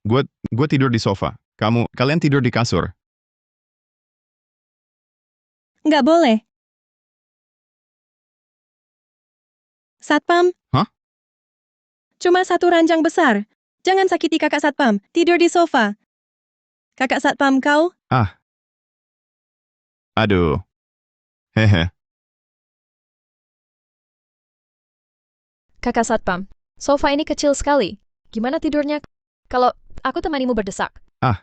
Gue tidur di sofa. Kalian tidur di kasur. Nggak boleh. Satpam? Hah? Cuma satu ranjang besar. Jangan sakiti kakak Satpam. Tidur di sofa. Kakak Satpam kau? Aduh. Hehe. Kakak Satpam. Sofa ini kecil sekali. Gimana tidurnya? Kalau aku temanimu berdesak.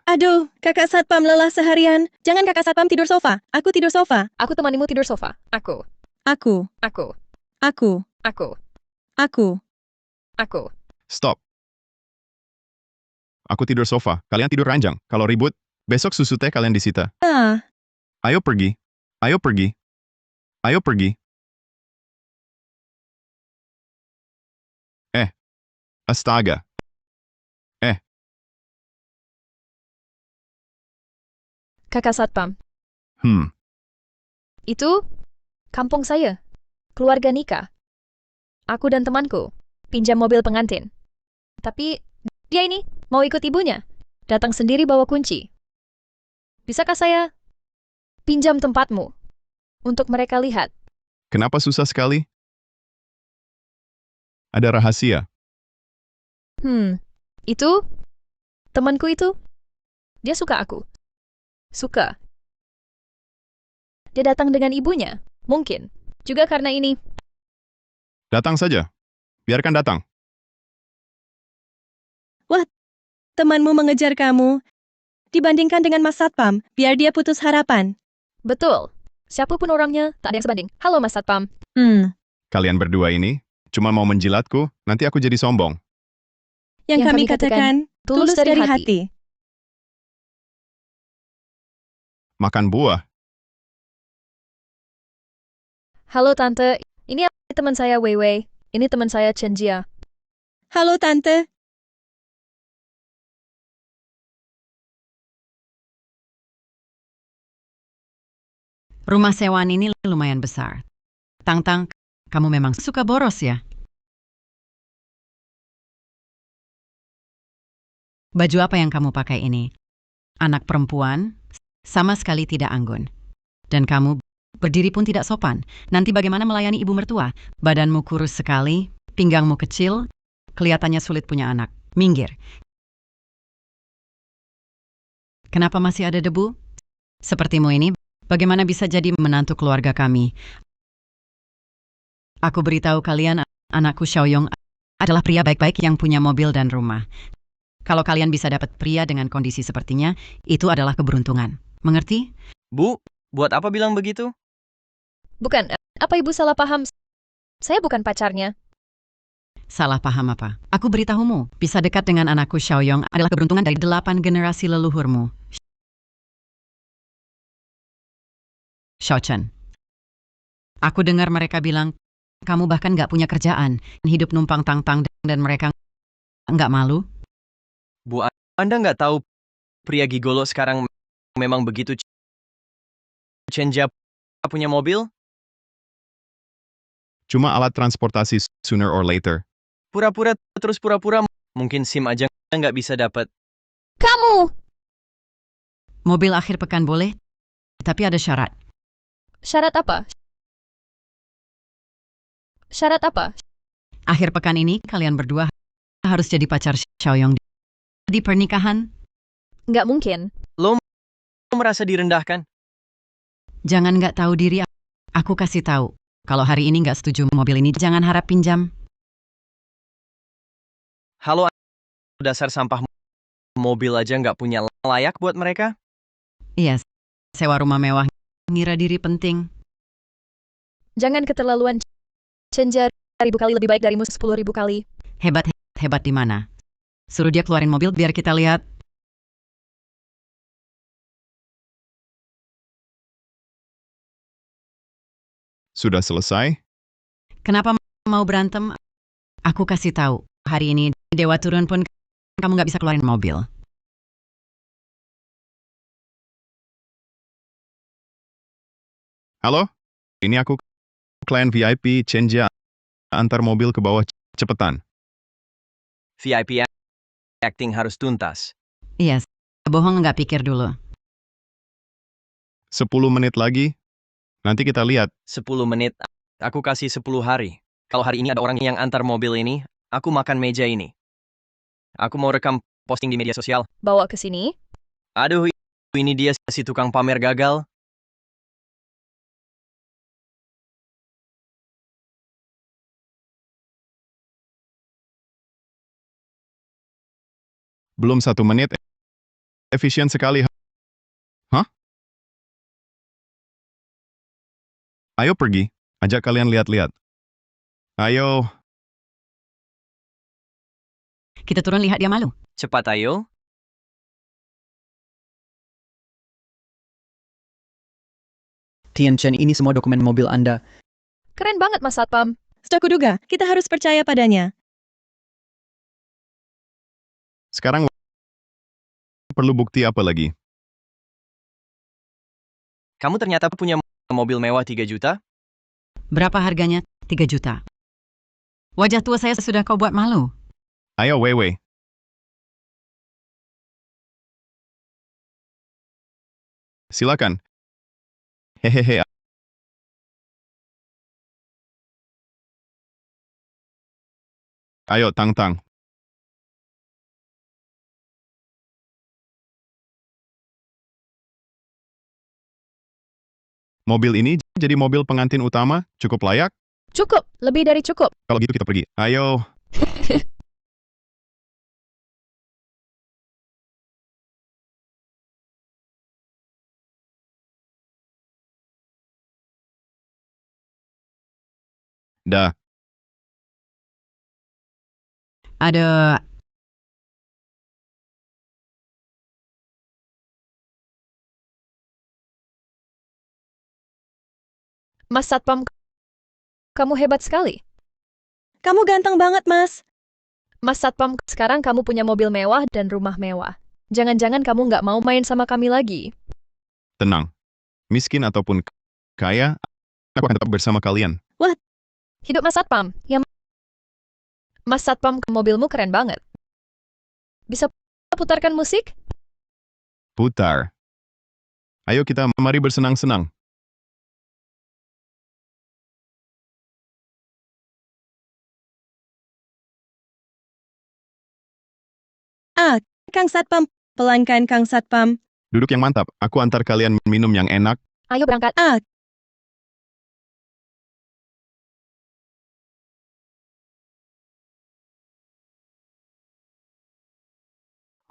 Aduh, kakak Satpam lelah seharian. Jangan kakak Satpam tidur sofa. Aku tidur sofa. Aku temanimu tidur sofa. Aku. Aku. Aku. Aku. Aku. Aku. Aku. Stop. Aku tidur sofa. Kalian tidur ranjang. Kalau ribut, besok susu teh kalian disita. Ayo pergi. Ayo pergi. Ayo pergi. Astaga. Kakak Satpam. Itu kampung saya. Keluarga nikah. Aku dan temanku pinjam mobil pengantin. Tapi dia ini mau ikut ibunya. Datang sendiri bawa kunci. Bisakah saya pinjam tempatmu untuk mereka lihat? Kenapa susah sekali? Ada rahasia. Itu temanku itu. Dia suka aku. Suka. Dia datang dengan ibunya. Mungkin. Juga karena ini. Datang saja. Biarkan datang. temanmu mengejar kamu, dibandingkan dengan Mas Satpam, biar dia putus harapan. Betul. Siapapun orangnya, tak ada yang sebanding. Halo Mas Satpam. Kalian berdua ini cuma mau menjilatku, nanti aku jadi sombong. Yang kami katakan, tulus dari hati. Makan buah. Halo Tante, ini teman saya Weiwei. Ini teman saya Chen Jia. Halo Tante. Rumah sewaan ini lumayan besar. Tang-tang, kamu memang suka boros ya? Baju apa yang kamu pakai ini? Anak perempuan, sama sekali tidak anggun. Dan kamu berdiri pun tidak sopan. Nanti bagaimana melayani ibu mertua? Badanmu kurus sekali, pinggangmu kecil, kelihatannya sulit punya anak. Minggir. Kenapa masih ada debu? Sepertimu ini, bagaimana bisa jadi menantu keluarga kami? Aku beritahu kalian, anakku Xiaoyong adalah pria baik-baik yang punya mobil dan rumah. Kalau kalian bisa dapat pria dengan kondisi sepertinya, itu adalah keberuntungan. Mengerti? Bu, buat apa bilang begitu? Bukan, apa ibu salah paham? Saya bukan pacarnya. Salah paham apa? Aku beritahumu, bisa dekat dengan anakku Xiaoyong adalah keberuntungan dari 8 generasi leluhurmu. Xiaochen. Aku dengar mereka bilang, kamu bahkan gak punya kerjaan, hidup numpang tang-tang dan mereka nggak malu? Bu, Anda nggak tahu pria gigolo sekarang memang begitu. Chen Jia punya mobil? Cuma alat transportasi sooner or later. Pura-pura terus pura-pura. Mungkin SIM aja nggak bisa dapat. Kamu! Mobil akhir pekan boleh, tapi ada syarat. Syarat apa? Syarat apa? Akhir pekan ini kalian berdua harus jadi pacar Xiaoyong di pernikahan. Nggak mungkin. Lo merasa direndahkan? Jangan nggak tahu diri. Aku kasih tahu. Kalau hari ini nggak setuju mobil ini, jangan harap pinjam. Halo, dasar sampah mobil aja nggak punya layak buat mereka? Iya, sewa rumah mewah, ngira diri penting. Jangan keterlaluan. Chen Jia 1000 kali lebih baik darimu 10.000 kali. Hebat di mana? Suruh dia keluarin mobil biar kita lihat. Sudah selesai? Kenapa mau berantem? Aku kasih tahu. Hari ini Dewa turun pun kamu nggak bisa keluarin mobil. Halo? Ini aku klien VIP Chen Jia. Antar mobil ke bawah cepetan. VIP acting harus tuntas. Iya, bohong nggak pikir dulu. 10 menit lagi. Nanti kita lihat. 10 menit. Aku kasih 10 hari. Kalau hari ini ada orang yang antar mobil ini, aku makan meja ini. Aku mau rekam posting di media sosial. Bawa ke sini. Aduh, ini dia si tukang pamer gagal. Belum 1 menit. Efisien sekali. Hah? Ayo pergi. Ajak kalian lihat-lihat. Ayo. Kita turun lihat dia malu. Cepat ayo. Tian Chen, ini semua dokumen mobil Anda. Keren banget Mas Satpam. Sudah kuduga, kita harus percaya padanya. Sekarang perlu bukti apa lagi? Kamu ternyata punya mobil mewah 3 juta? Berapa harganya? 3 juta. Wajah tua saya sudah kau buat malu. Ayo, Weiwei. Silakan. Hehehe. Ayo, Tang-Tang. Mobil ini jadi mobil pengantin utama, cukup layak? Cukup, lebih dari cukup. Kalau gitu kita pergi. Ayo. Dah. Ada Mas Satpam, kamu hebat sekali. Kamu ganteng banget, Mas. Mas Satpam, sekarang kamu punya mobil mewah dan rumah mewah. Jangan-jangan kamu nggak mau main sama kami lagi. Tenang. Miskin ataupun kaya, aku akan tetap bersama kalian. Hidup Mas Satpam. Mas Satpam, mobilmu keren banget. Bisa putarkan musik? Putar. Ayo kita mari bersenang-senang. Kang Satpam. Pelankan, Kang Satpam. Duduk yang mantap, aku antar kalian minum yang enak. Ayo berangkat.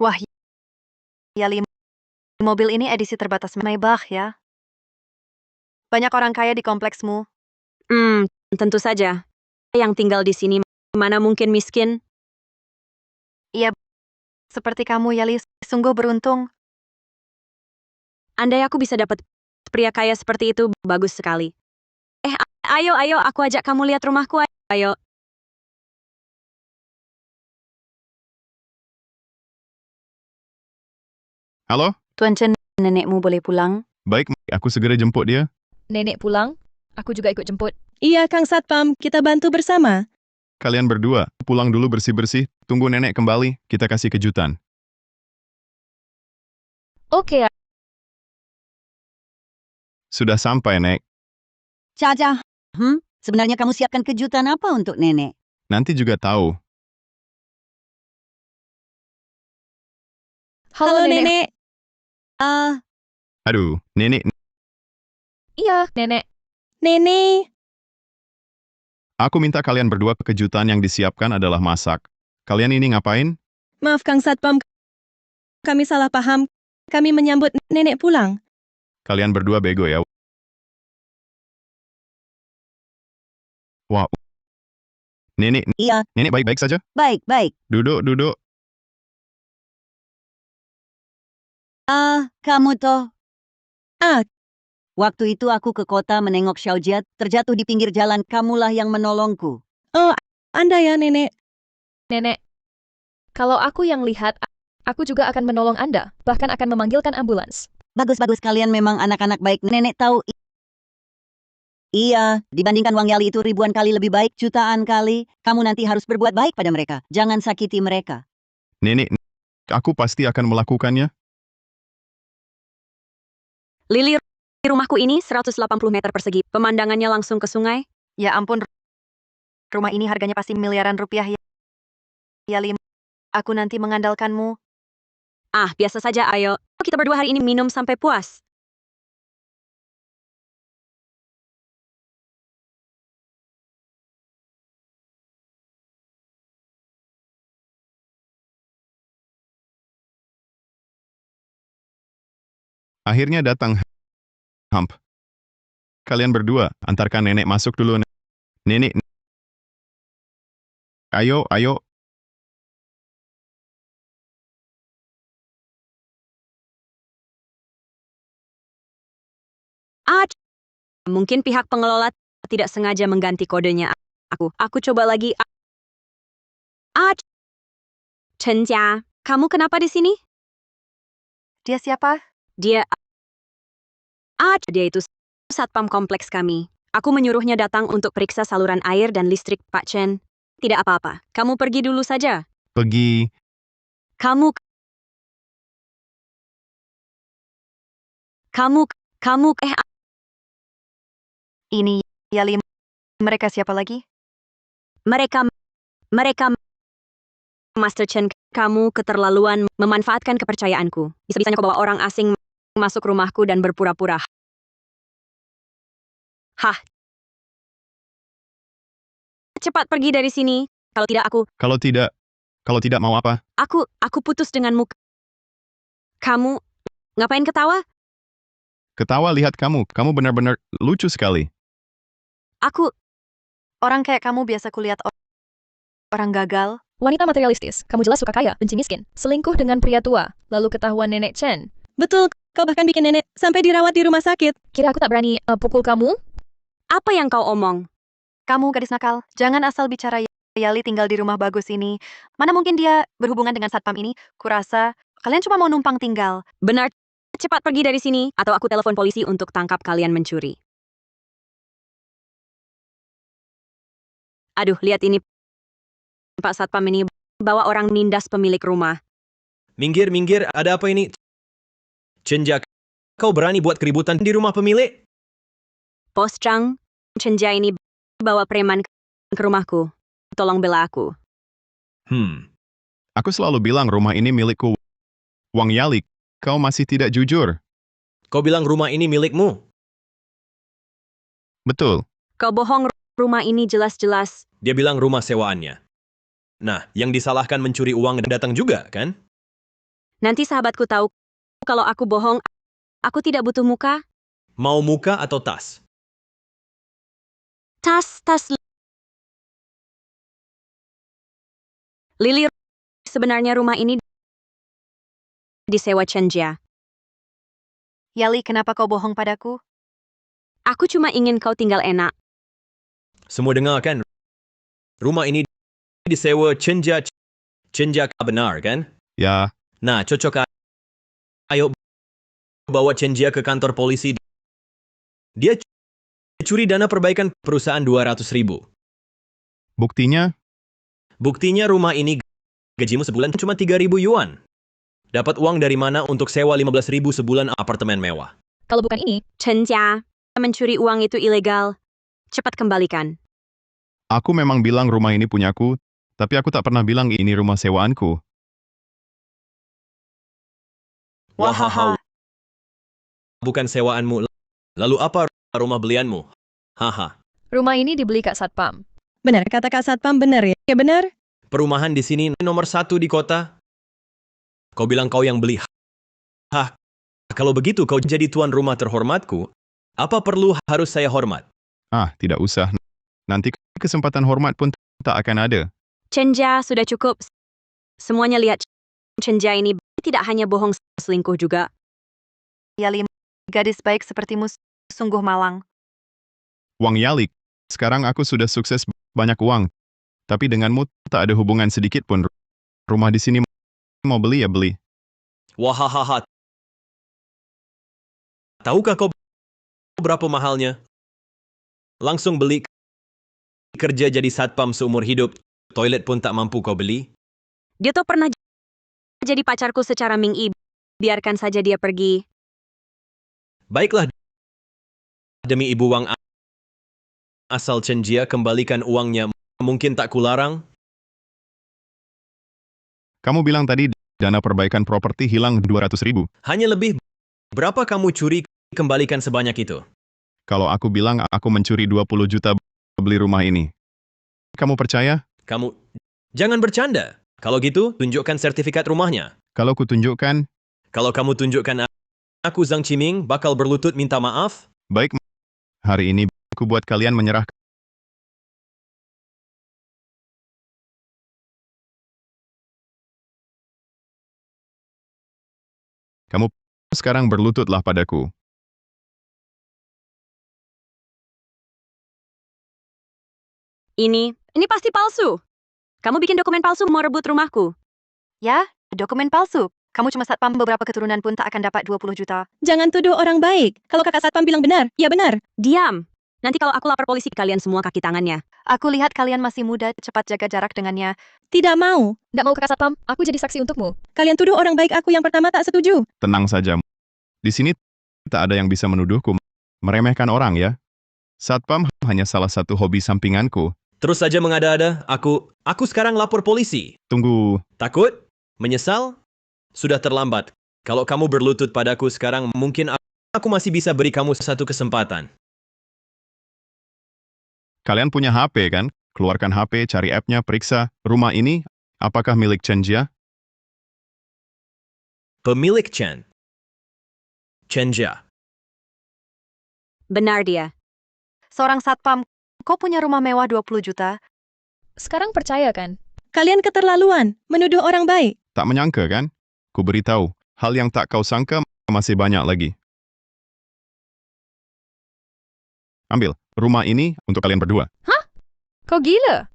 Wah, Yali, mobil ini edisi terbatas Maybach ya. Banyak orang kaya di kompleksmu. Tentu saja. Yang tinggal di sini mana mungkin miskin? Iya, seperti kamu, Yali, sungguh beruntung. Andai aku bisa dapat pria kaya seperti itu, bagus sekali. Ayo, aku ajak kamu lihat rumahku, ayo. Halo? Tuan Chen, nenekmu boleh pulang? Baik, aku segera jemput dia. Nenek pulang, aku juga ikut jemput. Iya, Kang Satpam. Kita bantu bersama. Kalian berdua, pulang dulu bersih-bersih, tunggu nenek kembali, kita kasih kejutan. Oke, Sudah sampai, Nek. Caca, sebenarnya kamu siapkan kejutan apa untuk nenek? Nanti juga tahu. halo Nenek. Aduh, nenek, Iya, Nenek. Nenek. aku minta kalian berdua kejutan yang disiapkan adalah masak. Kalian ini ngapain? Maaf, Kang Satpam. Kami salah paham. Kami menyambut nenek pulang. Kalian berdua bego ya. Wah. Nenek, Iya, nenek baik-baik saja? baik. Duduk. Kamu toh? Ah. Waktu itu aku ke kota menengok Xiaojiat, terjatuh di pinggir jalan, kamulah yang menolongku. Oh, Anda ya, Nenek. Nenek, kalau aku yang lihat, aku juga akan menolong Anda, bahkan akan memanggilkan ambulans. Bagus, kalian memang anak-anak baik. Nenek tahu. Iya, dibandingkan Wang Yali itu ribuan kali lebih baik, jutaan kali. Kamu nanti harus berbuat baik pada mereka. Jangan sakiti mereka. Nenek, aku pasti akan melakukannya. Lili, rumahku ini 180 meter persegi. Pemandangannya langsung ke sungai. Ya ampun, rumah ini harganya pasti miliaran rupiah ya. Yali, aku nanti mengandalkanmu. Biasa saja, ayo. Kita berdua hari ini minum sampai puas. Akhirnya datang. Hamp. Kalian berdua, antarkan nenek masuk dulu. Nenek. Ayo. Mungkin pihak pengelola tidak sengaja mengganti kodenya. Aku coba lagi. Chen Jia, kamu kenapa di sini? Dia siapa? Dia itu satpam kompleks kami. Aku menyuruhnya datang untuk periksa saluran air dan listrik, Pak Chen. Tidak apa-apa. Kamu pergi dulu saja. Pergi. Kamu Ini, Yali, mereka siapa lagi? mereka Master Chen, kamu keterlaluan memanfaatkan kepercayaanku. Bisa-bisanya kau bawa orang asing masuk rumahku dan berpura-pura. Cepat pergi dari sini. Kalau tidak aku... Kalau tidak mau apa? Aku putus denganmu. Kamu ngapain ketawa? Ketawa lihat kamu benar-benar lucu sekali. Orang kayak kamu biasa kulihat orang gagal. Wanita materialistis, kamu jelas suka kaya, benci miskin, selingkuh dengan pria tua, lalu ketahuan nenek Chen. Betul, kau bahkan bikin nenek sampai dirawat di rumah sakit. Kira aku tak berani pukul kamu? Apa yang kau omong? Kamu gadis nakal, jangan asal bicara. Yali tinggal di rumah bagus ini. Mana mungkin dia berhubungan dengan satpam ini? Kurasa kalian cuma mau numpang tinggal. Benar, cepat pergi dari sini, atau aku telepon polisi untuk tangkap kalian mencuri. Aduh, lihat ini. Pak Satpam ini bawa orang nindas pemilik rumah. Minggir, minggir, ada apa ini? Chenja, kau berani buat keributan di rumah pemilik? Bos Chang, Chenja ini bawa preman ke rumahku. Tolong bela aku. Aku selalu bilang rumah ini milikku. Wang Yali, kau masih tidak jujur. Kau bilang rumah ini milikmu? Betul. Kau bohong, rumah ini jelas-jelas. Dia bilang rumah sewaannya. Nah, yang disalahkan mencuri uang dan datang juga, kan? Nanti sahabatku tahu kalau aku bohong, aku tidak butuh muka. Mau muka atau tas? Tas. Lili, sebenarnya rumah ini disewa Chenja. Yali, kenapa kau bohong padaku? Aku cuma ingin kau tinggal enak. Semua dengar kan? Rumah ini disewa Chenja. Chenja benar, kan? Ya, Nah, cocok. Ayo bawa Chenja ke kantor polisi. Dia curi dana perbaikan perusahaan 200.000. buktinya? Buktinya rumah ini gajimu sebulan cuma 3.000 yuan. Dapat uang dari mana untuk sewa 15.000 sebulan apartemen mewah? Kalau bukan ini, Chenja, mencuri uang itu ilegal. Cepat kembalikan. Aku memang bilang rumah ini punyaku, tapi aku tak pernah bilang ini rumah sewaanku. Wahaha. Bukan sewaanmu. Lalu apa rumah belianmu? Haha. rumah ini dibeli Kak Satpam. Benar, kata Kak Satpam benar ya? Ya benar. Perumahan di sini nomor 1 di kota. Kau bilang kau yang beli. Hah. Kalau begitu kau jadi tuan rumah terhormatku. Apa perlu harus saya hormat? Ah, tidak usah. Nanti kesempatan hormat pun tak akan ada. Chenja, sudah cukup. Semuanya lihat. Chenja ini tidak hanya bohong, selingkuh juga. Yali, gadis baik sepertimu sungguh malang. Wang Yali, sekarang aku sudah sukses banyak uang. Tapi denganmu tak ada hubungan sedikit pun. Rumah di sini mau beli ya beli. Wahahaha. Tahukah kau berapa mahalnya? Langsung beli. Kerja jadi satpam seumur hidup. Toilet pun tak mampu kau beli. Dia tuh pernah jadi pacarku secara ming-i. Biarkan saja dia pergi. Baiklah. Demi ibu Wang asal Chenjia, kembalikan uangnya. Mungkin tak kularang. Kamu bilang tadi dana perbaikan properti hilang 200.000. Hanya lebih. Berapa kamu curi, kembalikan sebanyak itu? Kalau aku bilang aku mencuri 20 juta beli rumah ini. Kamu percaya? Kamu jangan bercanda. Kalau gitu, tunjukkan sertifikat rumahnya. Kalau kutunjukkan, Kalau kamu tunjukkan aku Zhang Qiming bakal berlutut minta maaf. baik. Hari ini aku buat kalian menyerah. Kamu sekarang berlututlah padaku. Ini pasti palsu. Kamu bikin dokumen palsu mau rebut rumahku. Ya, dokumen palsu. Kamu cuma satpam, beberapa keturunan pun tak akan dapat 20 juta. Jangan tuduh orang baik. Kalau Kakak Satpam bilang benar, ya benar. Diam. Nanti kalau aku lapor polisi, kalian semua kaki tangannya. Aku lihat kalian masih muda, cepat jaga jarak dengannya. Tidak mau. Nggak mau Kakak Satpam, aku jadi saksi untukmu. Kalian tuduh orang baik, aku yang pertama tak setuju. Tenang saja. Di sini tak ada yang bisa menuduhku meremehkan orang ya. Satpam hanya salah satu hobi sampinganku. Terus saja mengada-ada. Aku sekarang lapor polisi. Tunggu, Takut? Menyesal? Sudah terlambat. Kalau kamu berlutut padaku sekarang, mungkin aku masih bisa beri kamu satu kesempatan. kalian punya HP kan? Keluarkan HP, cari app-nya, periksa. Rumah ini, apakah milik Chenjia? Pemilik Chenjia. Benar dia. Seorang satpam, kau punya rumah mewah 20 juta. Sekarang percaya kan? Kalian keterlaluan, menuduh orang baik. Tak menyangka kan? Ku beritahu, hal yang tak kau sangka masih banyak lagi. Ambil, rumah ini untuk kalian berdua. Hah? Kau gila?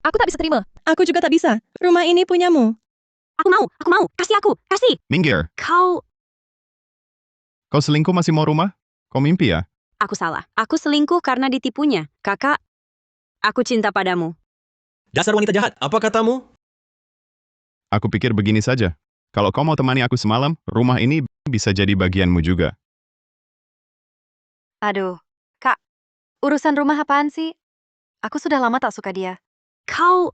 Aku tak bisa terima. Aku juga tak bisa. Rumah ini punyamu. Aku mau. Kasih aku, kasih. Minggir, Kau... kau selingkuh masih mau rumah? Kau mimpi ya? Aku salah. Aku selingkuh karena ditipunya. Kakak, aku cinta padamu. Dasar wanita jahat, apa katamu? Aku pikir begini saja. Kalau kau mau temani aku semalam, rumah ini bisa jadi bagianmu juga. Aduh, Kak. Urusan rumah apaan sih? Aku sudah lama tak suka dia. Kau...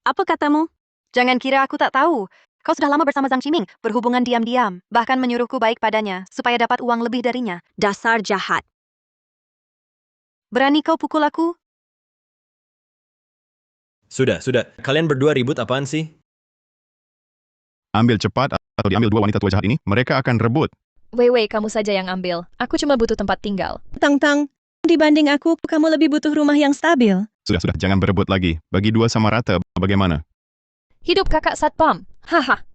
Apa katamu? Jangan kira aku tak tahu. Kau sudah lama bersama Zhang Qiming, berhubungan diam-diam, bahkan menyuruhku baik padanya, supaya dapat uang lebih darinya. Dasar jahat. Berani kau pukul aku? Sudah. Kalian berdua ribut apaan sih? Ambil cepat atau diambil dua wanita tua jahat ini, mereka akan rebut. Wei, kamu saja yang ambil. Aku cuma butuh tempat tinggal. Tang, dibanding aku, kamu lebih butuh rumah yang stabil. Sudah, jangan berebut lagi. Bagi dua sama rata, bagaimana? Hidup kakak satpam. Haha.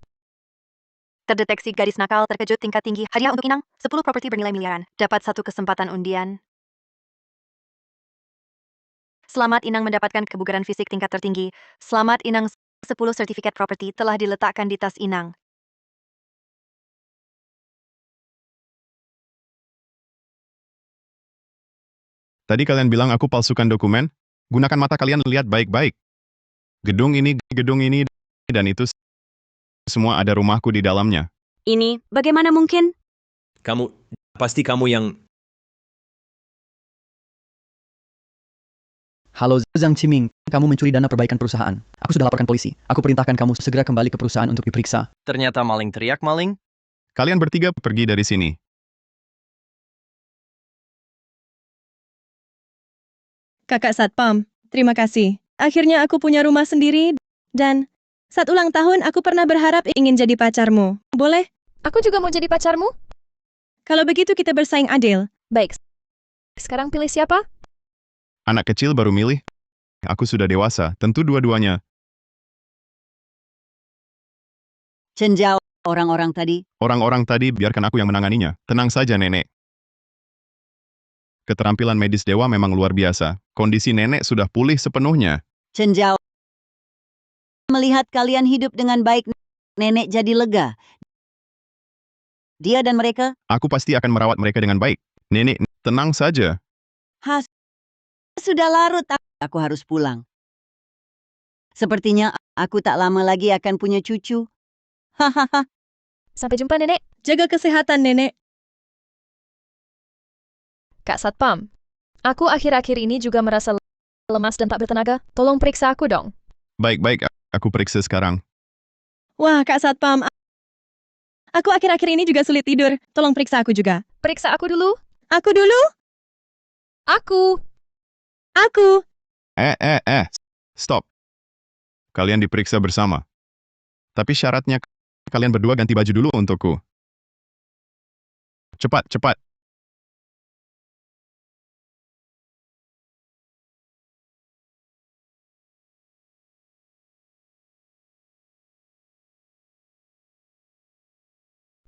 Terdeteksi gadis nakal terkejut tingkat tinggi. Hadiah untuk Inang, 10 properti bernilai miliaran. Dapat 1 kesempatan undian. Selamat Inang mendapatkan kebugaran fisik tingkat tertinggi. Selamat Inang, 10 sertifikat properti telah diletakkan di tas Inang. Tadi kalian bilang aku palsukan dokumen? Gunakan mata kalian lihat baik-baik. Gedung ini, dan itu semua ada rumahku di dalamnya. Ini, bagaimana mungkin? Pasti kamu yang... Halo Zhang Qiming, kamu mencuri dana perbaikan perusahaan. Aku sudah laporkan polisi. Aku perintahkan kamu segera kembali ke perusahaan untuk diperiksa. Ternyata maling teriak maling. Kalian bertiga pergi dari sini. Kakak Satpam, terima kasih. Akhirnya aku punya rumah sendiri, dan saat ulang tahun aku pernah berharap ingin jadi pacarmu. Boleh? Aku juga mau jadi pacarmu. Kalau begitu kita bersaing adil. Baik. Sekarang pilih siapa? Anak kecil baru milih. Aku sudah dewasa, tentu dua-duanya. Cenjau, orang-orang tadi. Orang-orang tadi biarkan aku yang menanganinya. Tenang saja, Nenek. Keterampilan medis Dewa memang luar biasa. Kondisi Nenek sudah pulih sepenuhnya. Cenjau. Melihat kalian hidup dengan baik, Nenek jadi lega. Dia dan mereka? Aku pasti akan merawat mereka dengan baik. Nenek, tenang saja. Sudah larut. Aku harus pulang. Sepertinya aku tak lama lagi akan punya cucu. Hahaha. Sampai jumpa, Nenek. Jaga kesehatan, Nenek. Kak Satpam, aku akhir-akhir ini juga merasa lemas dan tak bertenaga. Tolong periksa aku dong. Baik, aku periksa sekarang. Wah, Kak Satpam. Aku akhir-akhir ini juga sulit tidur. Tolong periksa aku juga. Periksa aku dulu. Aku dulu? Aku. Stop. Kalian diperiksa bersama. Tapi syaratnya kalian berdua ganti baju dulu untukku. Cepat.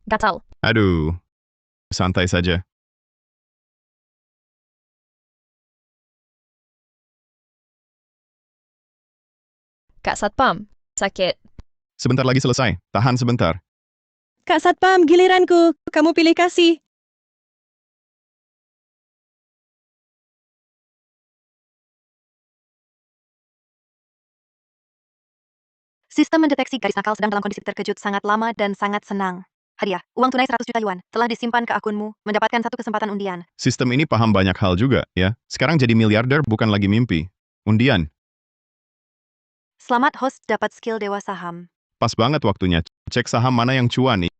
Gatal. Aduh, santai saja. Kak Satpam, sakit. Sebentar lagi selesai. Tahan sebentar. Kak Satpam, giliranku. Kamu pilih kasih. Sistem mendeteksi gadis nakal sedang dalam kondisi terkejut sangat lama dan sangat senang. Hadiah, uang tunai 100 juta yuan, telah disimpan ke akunmu, mendapatkan 1 kesempatan undian. Sistem ini paham banyak hal juga, ya. Sekarang jadi miliarder bukan lagi mimpi. Undian. Selamat host dapat skill Dewa Saham. Pas banget waktunya. Cek saham mana yang cuan nih.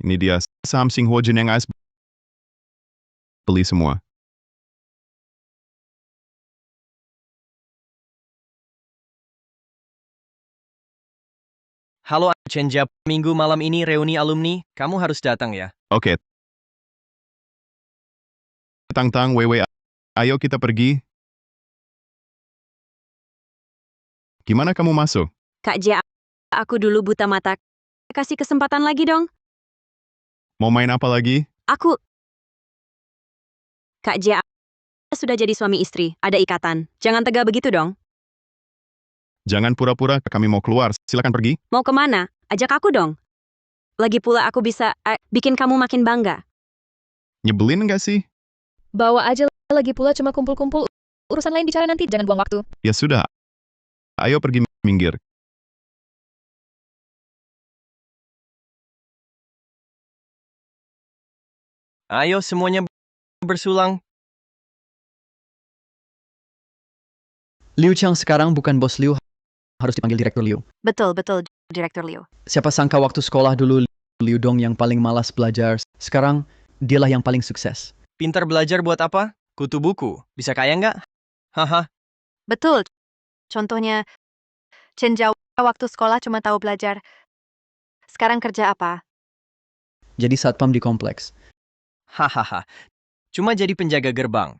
Ini dia, saham Xinhua Jin yang AS. Beli semua. Halo Chenja, minggu malam ini reuni alumni, kamu harus datang ya. Oke, Tang-tang, Wewe, ayo kita pergi. Gimana kamu masuk? Kak J, aku dulu buta mata. Kasih kesempatan lagi dong. Mau main apa lagi? Aku... Kak J, sudah jadi suami istri, ada ikatan. Jangan tegas begitu dong. Jangan pura-pura, kami mau keluar. Silakan pergi. Mau kemana? Ajak aku dong. Lagi pula aku bisa bikin kamu makin bangga. Nyebelin nggak sih? Bawa aja, lagi pula cuma kumpul-kumpul. Urusan lain bicara nanti, jangan buang waktu. Ya sudah. Ayo pergi minggir. Ayo semuanya bersulang. Liu Chang sekarang bukan bos Liu, harus dipanggil Direktur Liu. Betul, Direktur Liu. Siapa sangka waktu sekolah dulu Liu Dong yang paling malas belajar, sekarang dialah yang paling sukses. Pintar belajar buat apa? Kutu buku. Bisa kaya nggak? Haha. Betul. Contohnya, Chen Jiao waktu sekolah cuma tahu belajar. Sekarang kerja apa? Jadi satpam di kompleks. Hahaha. Cuma jadi penjaga gerbang.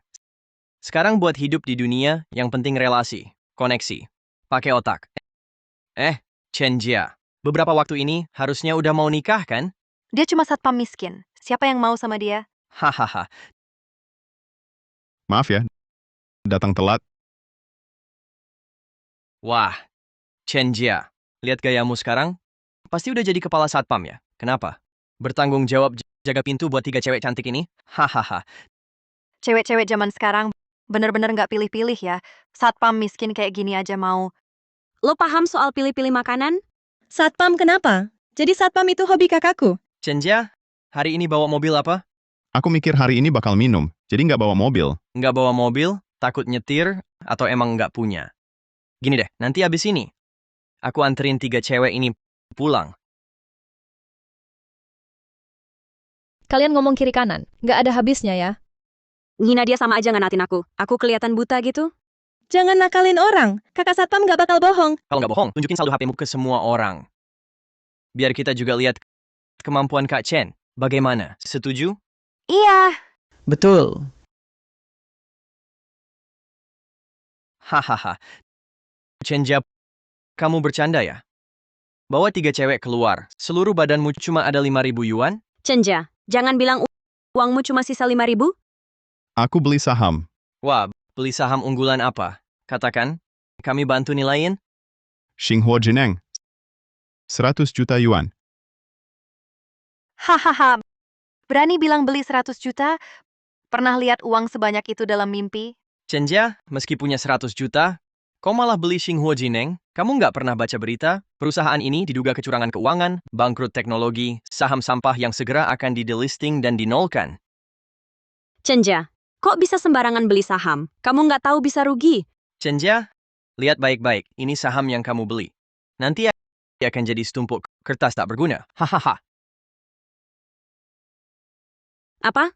Sekarang buat hidup di dunia, yang penting relasi, koneksi, pakai otak. Chen Jia. Beberapa waktu ini harusnya udah mau nikah kan? Dia cuma satpam miskin. Siapa yang mau sama dia? Hahaha. Maaf ya, datang telat. Wah, Chen Jia. Lihat gayamu sekarang? Pasti udah jadi kepala satpam ya? Kenapa? Bertanggung jawab jaga pintu buat 3 cewek cantik ini? Hahaha. Cewek-cewek zaman sekarang bener-bener nggak pilih-pilih ya. Satpam miskin kayak gini aja mau. Lo paham soal pilih-pilih makanan? Satpam kenapa? Jadi satpam itu hobi kakakku. Chen Jia, hari ini bawa mobil apa? Aku mikir hari ini bakal minum, jadi nggak bawa mobil. Nggak bawa mobil, takut nyetir, atau emang nggak punya? Gini deh, nanti abis ini, aku anterin 3 cewek ini pulang. Kalian ngomong kiri kanan, nggak ada habisnya ya. Ngina dia sama aja nganatin aku. Aku kelihatan buta gitu. Jangan nakalin orang. Kakak satpam nggak bakal bohong. Kalau nggak bohong, tunjukin saldo HP-mu ke semua orang. Biar kita juga lihat kemampuan Kak Chen. Bagaimana? Setuju? Iya. Betul. Hahaha. Chen Jia, kamu bercanda ya? Bawa 3 cewek keluar, seluruh badanmu cuma ada 5.000 yuan? Chen Jia, jangan bilang uangmu cuma sisa 5.000. Aku beli saham. Wah, beli saham unggulan apa? Katakan, kami bantu nilaiin. Xinghua Jineng. 100 juta yuan. Hahaha. Berani bilang beli 100 juta? Pernah lihat uang sebanyak itu dalam mimpi? Chen Jia, meski punya 100 juta, kau malah beli Xinghua Jineng? Kamu nggak pernah baca berita? Perusahaan ini diduga kecurangan keuangan, bangkrut teknologi, saham sampah yang segera akan di-delisting dan dinolkan. Chen Jia, kok bisa sembarangan beli saham? Kamu nggak tahu bisa rugi. Chen Jia, lihat baik-baik, ini saham yang kamu beli. Nanti akan jadi setumpuk kertas tak berguna. Hahaha. Apa?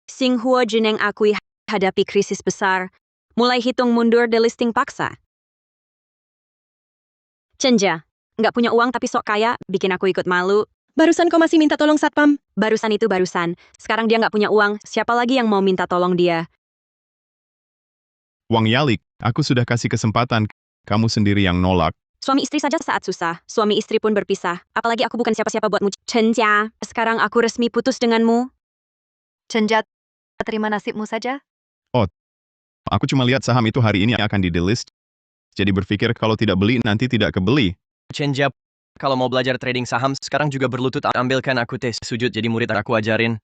Xinghua Jineng akui hadapi krisis besar. Mulai hitung mundur delisting paksa. Chen Jia, nggak punya uang tapi sok kaya, bikin aku ikut malu. Barusan kau masih minta tolong satpam. Barusan itu barusan. Sekarang dia nggak punya uang, siapa lagi yang mau minta tolong dia? Wang Yalik, aku sudah kasih kesempatan. Kamu sendiri yang nolak. Suami istri saja saat susah, suami istri pun berpisah. Apalagi aku bukan siapa-siapa buatmu, Chen Jia. Sekarang aku resmi putus denganmu. Chen Jia, terima nasibmu saja. Aku cuma lihat saham itu hari ini akan di-delist. Jadi berpikir kalau tidak beli, nanti tidak kebeli. Chen Jia, kalau mau belajar trading saham, sekarang juga berlutut. Ambilkan aku tes sujud jadi murid aku ajarin.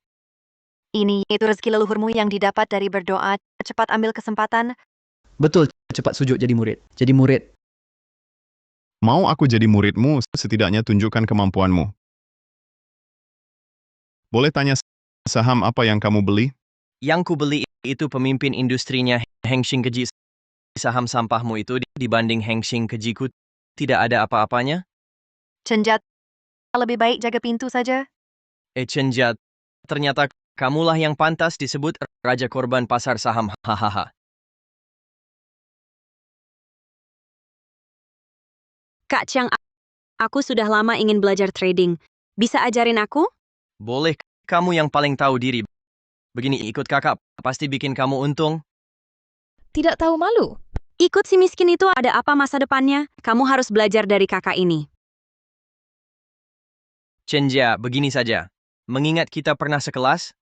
Ini itu rezeki leluhurmu yang didapat dari berdoa. Cepat ambil kesempatan. Betul, cepat sujud jadi murid. Jadi murid. Mau aku jadi muridmu, setidaknya tunjukkan kemampuanmu. Boleh tanya saham apa yang kamu beli? Yang ku beli itu pemimpin industrinya Hengxing Keji. Saham sampahmu itu dibanding Hengxing Kejiku tidak ada apa-apanya? Chen Jia, lebih baik jaga pintu saja. Chen Jia, ternyata kamulah yang pantas disebut raja korban pasar saham. Hahaha. Kak Chiang, aku sudah lama ingin belajar trading. Bisa ajarin aku? Boleh, kamu yang paling tahu diri. Begini, ikut kakak, pasti bikin kamu untung. Tidak tahu malu. Ikut si miskin itu ada apa masa depannya? Kamu harus belajar dari kakak ini. Chenjia, begini saja. Mengingat kita pernah sekelas,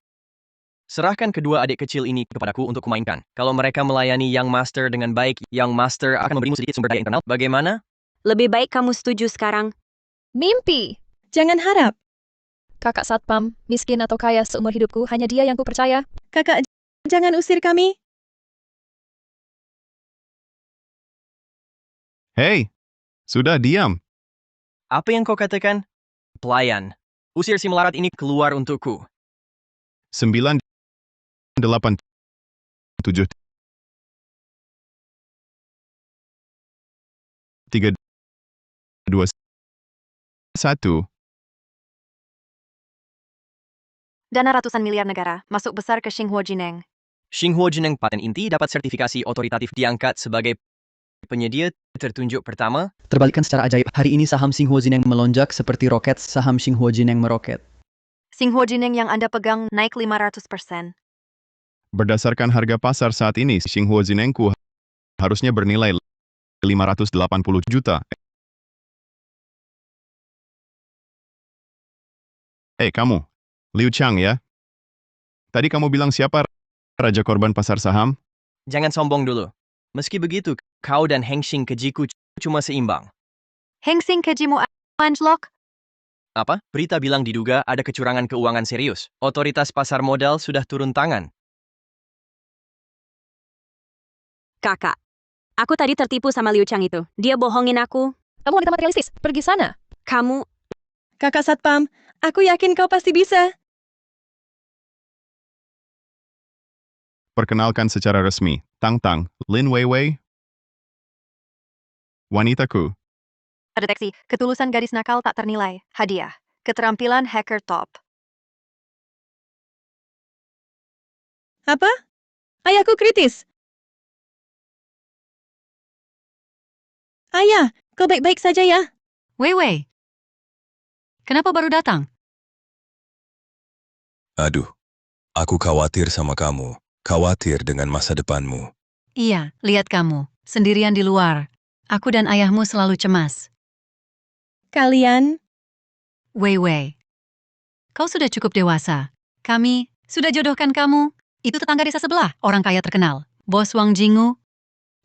serahkan kedua adik kecil ini kepadaku untuk kumainkan. Kalau mereka melayani Young Master dengan baik, Young Master akan memberimu sedikit sumber daya internal. Bagaimana? Lebih baik kamu setuju sekarang. Mimpi. Jangan harap. Kakak Satpam, miskin atau kaya seumur hidupku, hanya dia yang kupercaya. Kakak, jangan usir kami. Hei, sudah diam. Apa yang kau katakan? Pelayan. Usir si melarat ini keluar untukku. 9, 8, 7, 3, 2, 1. Dana ratusan miliar negara masuk besar ke Xinhua Jineng. Xinhua Jineng paten inti dapat sertifikasi otoritatif diangkat sebagai penyedia tertunjuk pertama. Terbalikkan secara ajaib, hari ini saham Xinhua Jineng melonjak seperti roket, saham Xinhua Jineng meroket. Xinhua Jineng yang Anda pegang naik 500%. Berdasarkan harga pasar saat ini, Xinhua Jinengku harusnya bernilai 580 juta. Kamu, Liu Chang ya? Tadi kamu bilang siapa raja korban pasar saham? Jangan sombong dulu. Meski begitu, kau dan Hengxing kejiku cuma seimbang. Hengxing kejimu anjlok? Apa? Berita bilang diduga ada kecurangan keuangan serius. Otoritas pasar modal sudah turun tangan. Kakak, aku tadi tertipu sama Liu Chang itu. Dia bohongin aku. Kamu wanita materialistis, pergi sana. Kamu, Kakak Satpam, aku yakin kau pasti bisa. Perkenalkan secara resmi, Tang Tang, Lin Weiwei. Wanitaku. Deteksi, ketulusan gadis nakal tak ternilai. Hadiah, keterampilan hacker top. Apa? Ayahku kritis. Ayah, kau baik-baik saja ya? Wei, kenapa baru datang? Aduh, aku khawatir sama kamu. Khawatir dengan masa depanmu. Iya, lihat kamu, sendirian di luar. Aku dan ayahmu selalu cemas. Kalian? Wei, kau sudah cukup dewasa. Kami sudah jodohkan kamu. Itu tetangga desa sebelah, orang kaya terkenal. Bos Wang Jinggu.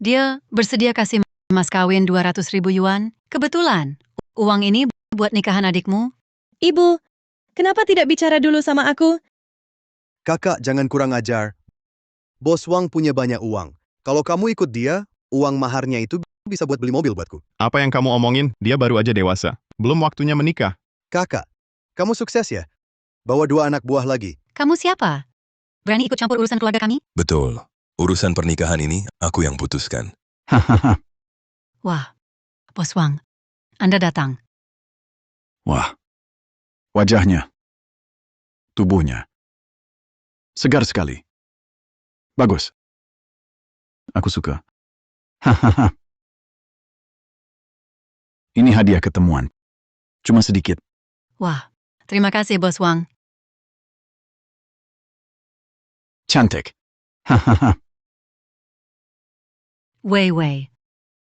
Dia bersedia kasih mas kawin 200.000 yuan. Kebetulan, uang ini buat nikahan adikmu. Ibu, kenapa tidak bicara dulu sama aku? Kakak, jangan kurang ajar. Bos Wang punya banyak uang. Kalau kamu ikut dia, uang maharnya itu bisa buat beli mobil buatku. Apa yang kamu omongin? Dia baru aja dewasa. Belum waktunya menikah. Kakak, kamu sukses ya? Bawa 2 anak buah lagi. Kamu siapa? Berani ikut campur urusan keluarga kami? Betul. Urusan pernikahan ini, aku yang putuskan. Hahaha. Wah, Bos Wang, Anda datang. Wah, wajahnya, tubuhnya, segar sekali. Bagus. Aku suka. Hahaha. Ini hadiah ketemuan. Cuma sedikit. Wah, terima kasih Bos Wang. Cantik. Hahaha. Wei,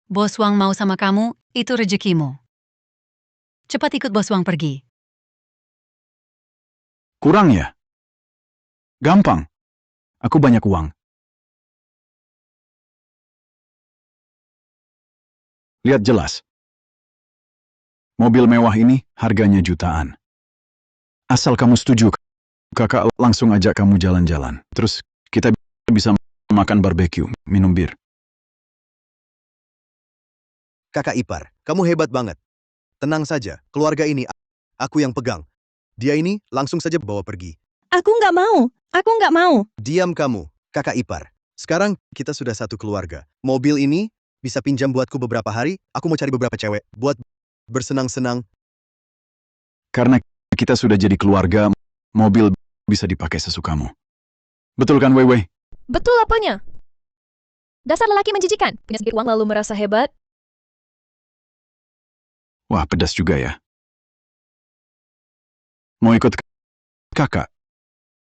Bos Wang mau sama kamu, itu rezekimu. Cepat ikut Bos Wang pergi. Kurang ya? Gampang. Aku banyak uang. Lihat jelas. Mobil mewah ini harganya jutaan. Asal kamu setuju, kakak langsung ajak kamu jalan-jalan. Terus kita bisa makan barbeque, minum bir. Kakak ipar, kamu hebat banget. Tenang saja, keluarga ini aku yang pegang. Dia ini langsung saja bawa pergi. Aku nggak mau. Aku nggak mau. Diam kamu, kakak ipar. Sekarang kita sudah satu keluarga. Mobil ini bisa pinjam buatku beberapa hari. Aku mau cari beberapa cewek buat bersenang-senang. Karena kita sudah jadi keluarga, mobil bisa dipakai sesukamu. Betul kan, Wei? Betul apanya? Dasar lelaki menjijikan, punya sedikit uang lalu merasa hebat. Wah, pedas juga ya. Mau ikut kakak?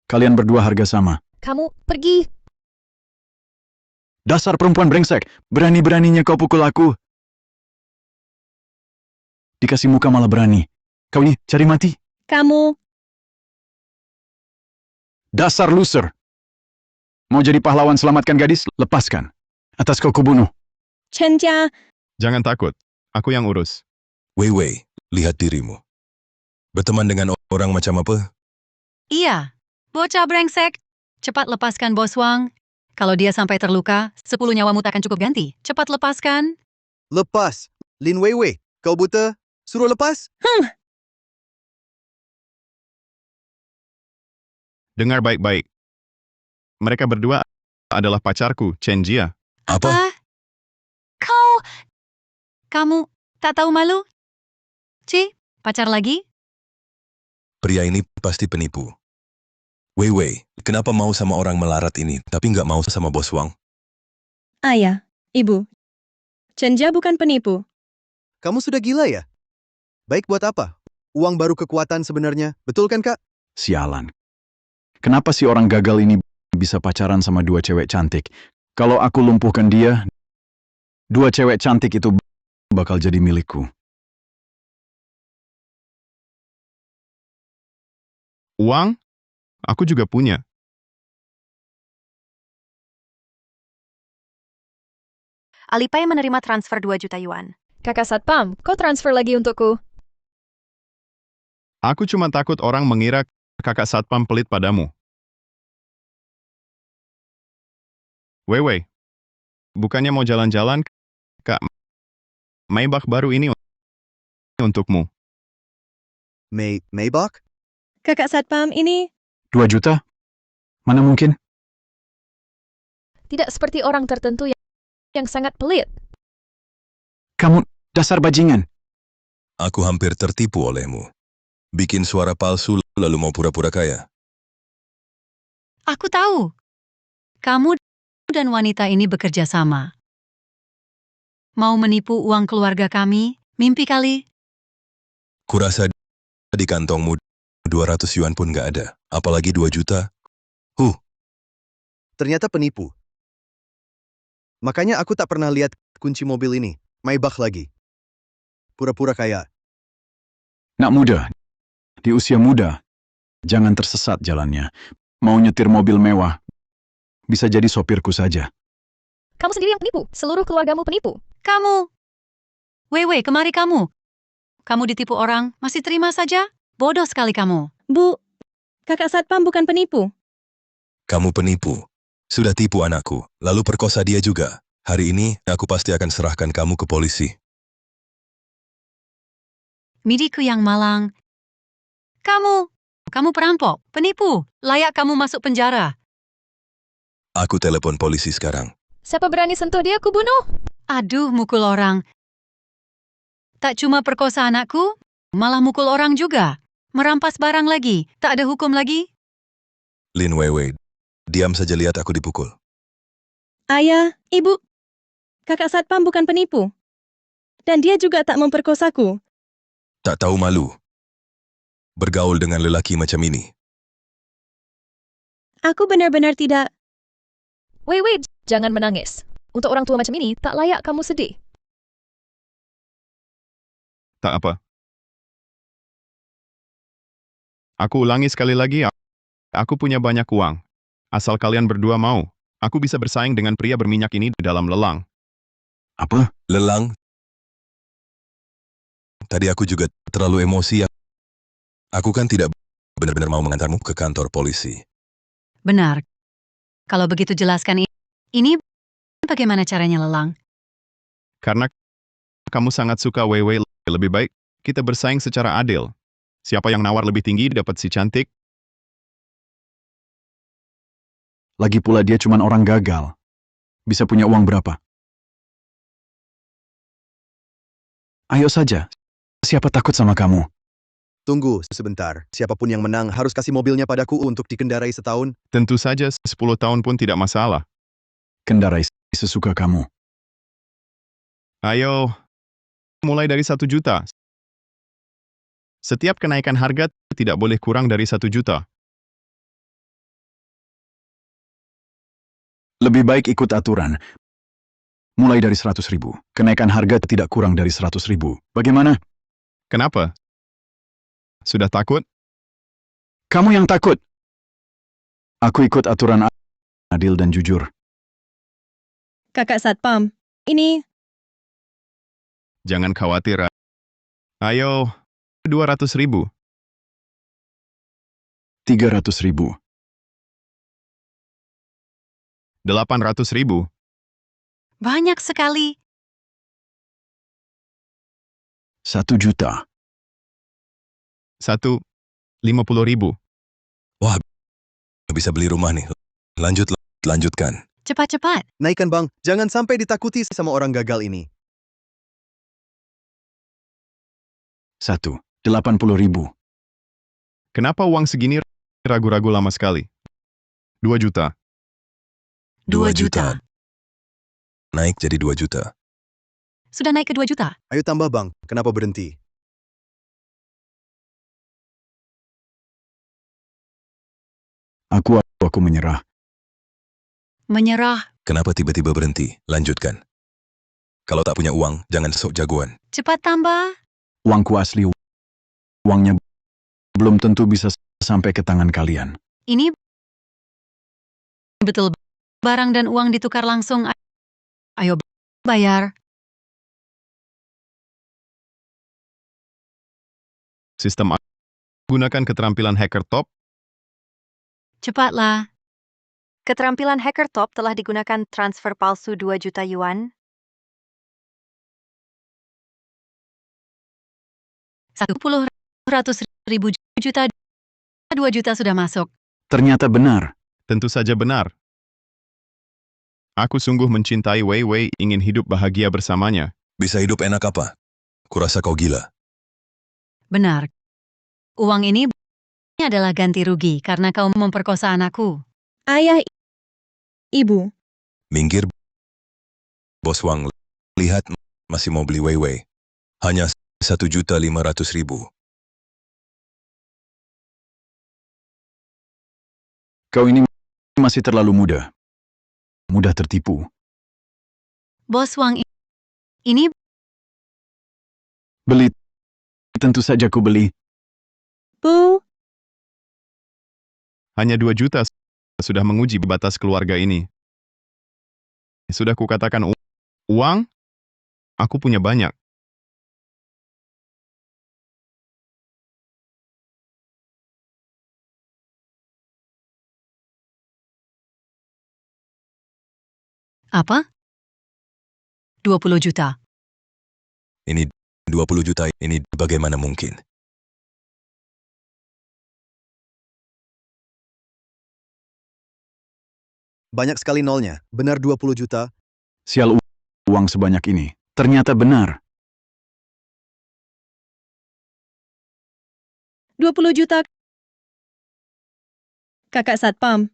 Kalian berdua harga sama. Kamu pergi. Dasar perempuan brengsek, berani-beraninya kau pukul aku. Dikasih muka malah berani. Kau ini cari mati. Kamu, Dasar loser. Mau jadi pahlawan selamatkan gadis? Lepaskan. Atas kau kubunuh. Chen Jia, Jangan takut, aku yang urus. Wei Wei, lihat dirimu. Berteman dengan orang macam apa? Iya, bocah brengsek. Cepat lepaskan Bos Wang. Kalau dia sampai terluka, 10 nyawamu takkan cukup ganti. Cepat lepaskan. Lepas. Lin Wei Wei, kau buta? Suruh lepas? Dengar baik-baik. Mereka berdua adalah pacarku, Chen Jia. Apa? Kamu tak tahu malu? Pacar lagi? Pria ini pasti penipu. Wei Wei, kenapa mau sama orang melarat ini, tapi nggak mau sama Bos Wang? ayah, ibu. Chen Jia bukan penipu. Kamu sudah gila ya? Baik buat apa? Uang baru kekuatan sebenarnya, betul kan kak? Sialan. Kenapa si orang gagal ini bisa pacaran sama dua cewek cantik? Kalau aku lumpuhkan dia, dua cewek cantik itu bakal jadi milikku. Uang? Aku juga punya. Alipay menerima transfer 2 juta yuan. Kakak Satpam, kau transfer lagi untukku. Aku cuma takut orang mengira kakak satpam pelit padamu. Wei, bukannya mau jalan-jalan, Kak? Maybach baru ini untukmu. Maybach? Kakak Satpam ini, 2 juta? Mana mungkin? Tidak seperti orang tertentu yang sangat pelit. Kamu dasar bajingan. Aku hampir tertipu olehmu. Bikin suara palsu lalu mau pura-pura kaya. Aku tahu. Kamu dan wanita ini bekerja sama. Mau menipu uang keluarga kami? Mimpi kali? Kurasa di kantongmu 200 yuan pun nggak ada. Apalagi 2 juta. Ternyata penipu. Makanya aku tak pernah lihat kunci mobil ini. Maybach lagi. Pura-pura kaya. Nak muda, di usia muda, jangan tersesat jalannya. Mau nyetir mobil mewah, bisa jadi sopirku saja. Kamu sendiri yang penipu. Seluruh keluargamu penipu. Kamu. Wei, kemari kamu. Kamu ditipu orang, masih terima saja? Bodoh sekali kamu. Bu, kakak Satpam bukan penipu. Kamu penipu. Sudah tipu anakku, lalu perkosa dia juga. Hari ini, aku pasti akan serahkan kamu ke polisi. Midiku yang malang. Kamu perampok, penipu. Layak kamu masuk penjara. Aku telepon polisi sekarang. Siapa berani sentuh dia, aku bunuh. Aduh, mukul orang. Tak cuma perkosa anakku, malah mukul orang juga. Merampas barang lagi, tak ada hukum lagi. Lin Wei, diam saja lihat aku dipukul. Ayah, ibu. Kakak Satpam bukan penipu. Dan dia juga tak memperkosaku. Tak tahu malu. Bergaul dengan lelaki macam ini. Aku benar-benar tidak. Wei, jangan menangis. Untuk orang tua macam ini, tak layak kamu sedih. Tak apa. Aku ulangi sekali lagi, aku punya banyak uang. Asal kalian berdua mau, aku bisa bersaing dengan pria berminyak ini di dalam lelang. Apa? Lelang? Tadi aku juga terlalu emosi. Aku kan tidak benar-benar mau mengantarmu ke kantor polisi. Benar. Kalau begitu jelaskan ini bagaimana caranya lelang? Karena kamu sangat suka Wei, lebih baik kita bersaing secara adil. Siapa yang nawar lebih tinggi dapat si cantik. Lagi pula dia cuma orang gagal. Bisa punya uang berapa? Ayo saja. Siapa takut sama kamu? Tunggu sebentar. Siapapun yang menang harus kasih mobilnya padaku untuk dikendarai setahun. Tentu saja 10 tahun pun tidak masalah. Kendarai sesuka kamu. Ayo, mulai dari 1 juta. Setiap kenaikan harga tidak boleh kurang dari 1 juta. Lebih baik ikut aturan. Mulai dari 100.000. Kenaikan harga tidak kurang dari 100.000. Bagaimana? Kenapa? Sudah takut? Kamu yang takut. Aku ikut aturan adil dan jujur. Kakak Satpam, ini Jangan khawatir. Ayo, 200.000. 300.000. 800.000. Banyak sekali. 1 juta. 50.000. Wah, bisa beli rumah nih. Lanjutkan. Cepat-cepat. Naikkan bang, jangan sampai ditakuti sama orang gagal ini. 80.000. Kenapa uang segini ragu-ragu lama sekali? 2 juta. 2 juta. Naik jadi 2 juta. Sudah naik ke 2 juta. Ayo tambah bang, kenapa berhenti? Aku menyerah. Menyerah. Kenapa tiba-tiba berhenti? Lanjutkan. Kalau tak punya uang, jangan sok jagoan. Cepat tambah. Uangku asli. Uangnya belum tentu bisa sampai ke tangan kalian. Ini betul. Barang dan uang ditukar langsung. Ayo bayar. Sistem gunakan keterampilan hacker top. Cepatlah. Keterampilan hacker top telah digunakan transfer palsu 2 juta yuan. 10.000 juta. 2 juta sudah masuk. Ternyata benar. Tentu saja benar. Aku sungguh mencintai Wei Wei, ingin hidup bahagia bersamanya. Bisa hidup enak apa? Kurasa kau gila. Benar. Uang ini adalah ganti rugi karena kau memperkosa anakku. ayah ibu. Minggir. Bos Wang, lihat masih mau beli Wei Wei. Hanya 1.500.000. Kau ini masih terlalu muda. Mudah tertipu. Bos Wang, ini Beli. Tentu saja ku beli. Bu, Hanya 2 juta sudah menguji batas keluarga ini. Sudah kukatakan uang? Aku punya banyak. apa? 20 juta. Ini 20 juta, ini bagaimana mungkin? Banyak sekali nolnya. Benar 20 juta? Sial, uang sebanyak ini. Ternyata benar. 20 juta. Kakak Satpam.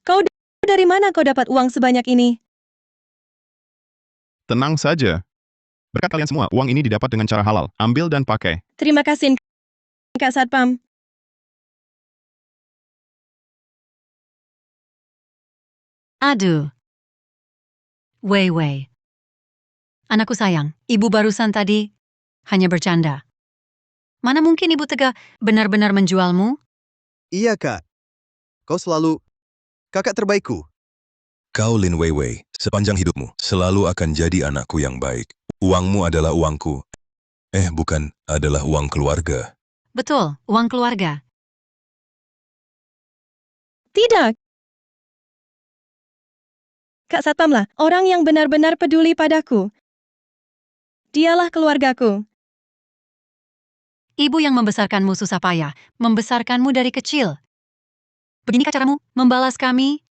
Kau dari mana kau dapat uang sebanyak ini? Tenang saja. Berkat kalian semua, uang ini didapat dengan cara halal. Ambil dan pakai. Terima kasih, Kak Satpam. Aduh. Wei Wei. Anakku sayang, ibu barusan tadi hanya bercanda. Mana mungkin ibu tega benar-benar menjualmu? Iya kak. Kau selalu kakak terbaikku. Kau Lin Wei Wei, sepanjang hidupmu selalu akan jadi anakku yang baik. Uangmu adalah uangku. Bukan, adalah uang keluarga. Betul, uang keluarga. Tidak. Kak Satpam lah orang yang benar-benar peduli padaku. Dialah keluargaku. Ibu yang membesarkanmu susah payah, membesarkanmu dari kecil. Beginikah caramu membalas kami?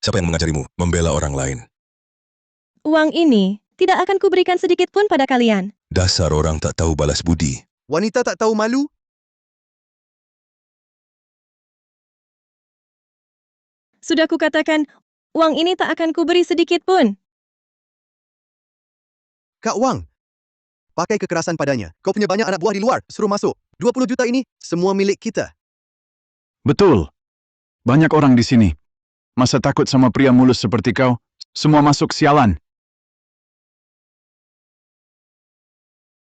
Siapa yang mengajarimu membela orang lain? Uang ini tidak akan kuberikan sedikit pun pada kalian. Dasar orang tak tahu balas budi. Wanita tak tahu malu? Sudah kukatakan, uang ini tak akan kuberi sedikit pun. Kak Wang, pakai kekerasan padanya. Kau punya banyak anak buah di luar, suruh masuk. 20 juta ini semua milik kita. Betul. Banyak orang di sini. Masa takut sama pria mulus seperti kau? Semua masuk sialan.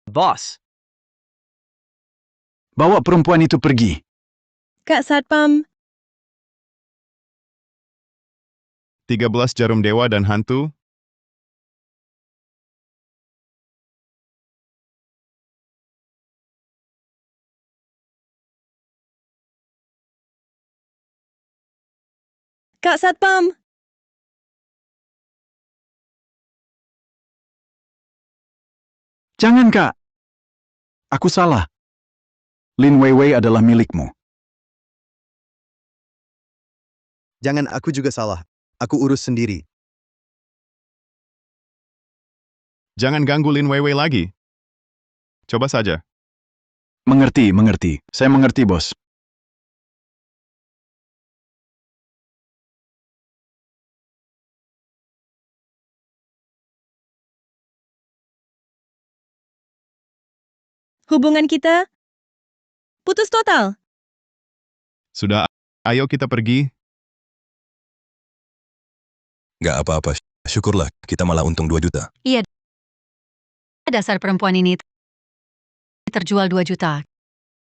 Bos, Bawa perempuan itu pergi. Kak Satpam, 13 jarum dewa dan hantu. Kak Satpam. Jangan, Kak. Aku salah. Lin Weiwei adalah milikmu. Jangan, aku juga salah. Aku urus sendiri. Jangan ganggu Lin Weiwei lagi. Coba saja. Mengerti, mengerti. Saya mengerti, bos. Hubungan kita putus total. Sudah, ayo kita pergi. Gak apa-apa, syukurlah kita malah untung 2 juta. Iya, dasar perempuan ini terjual 2 juta.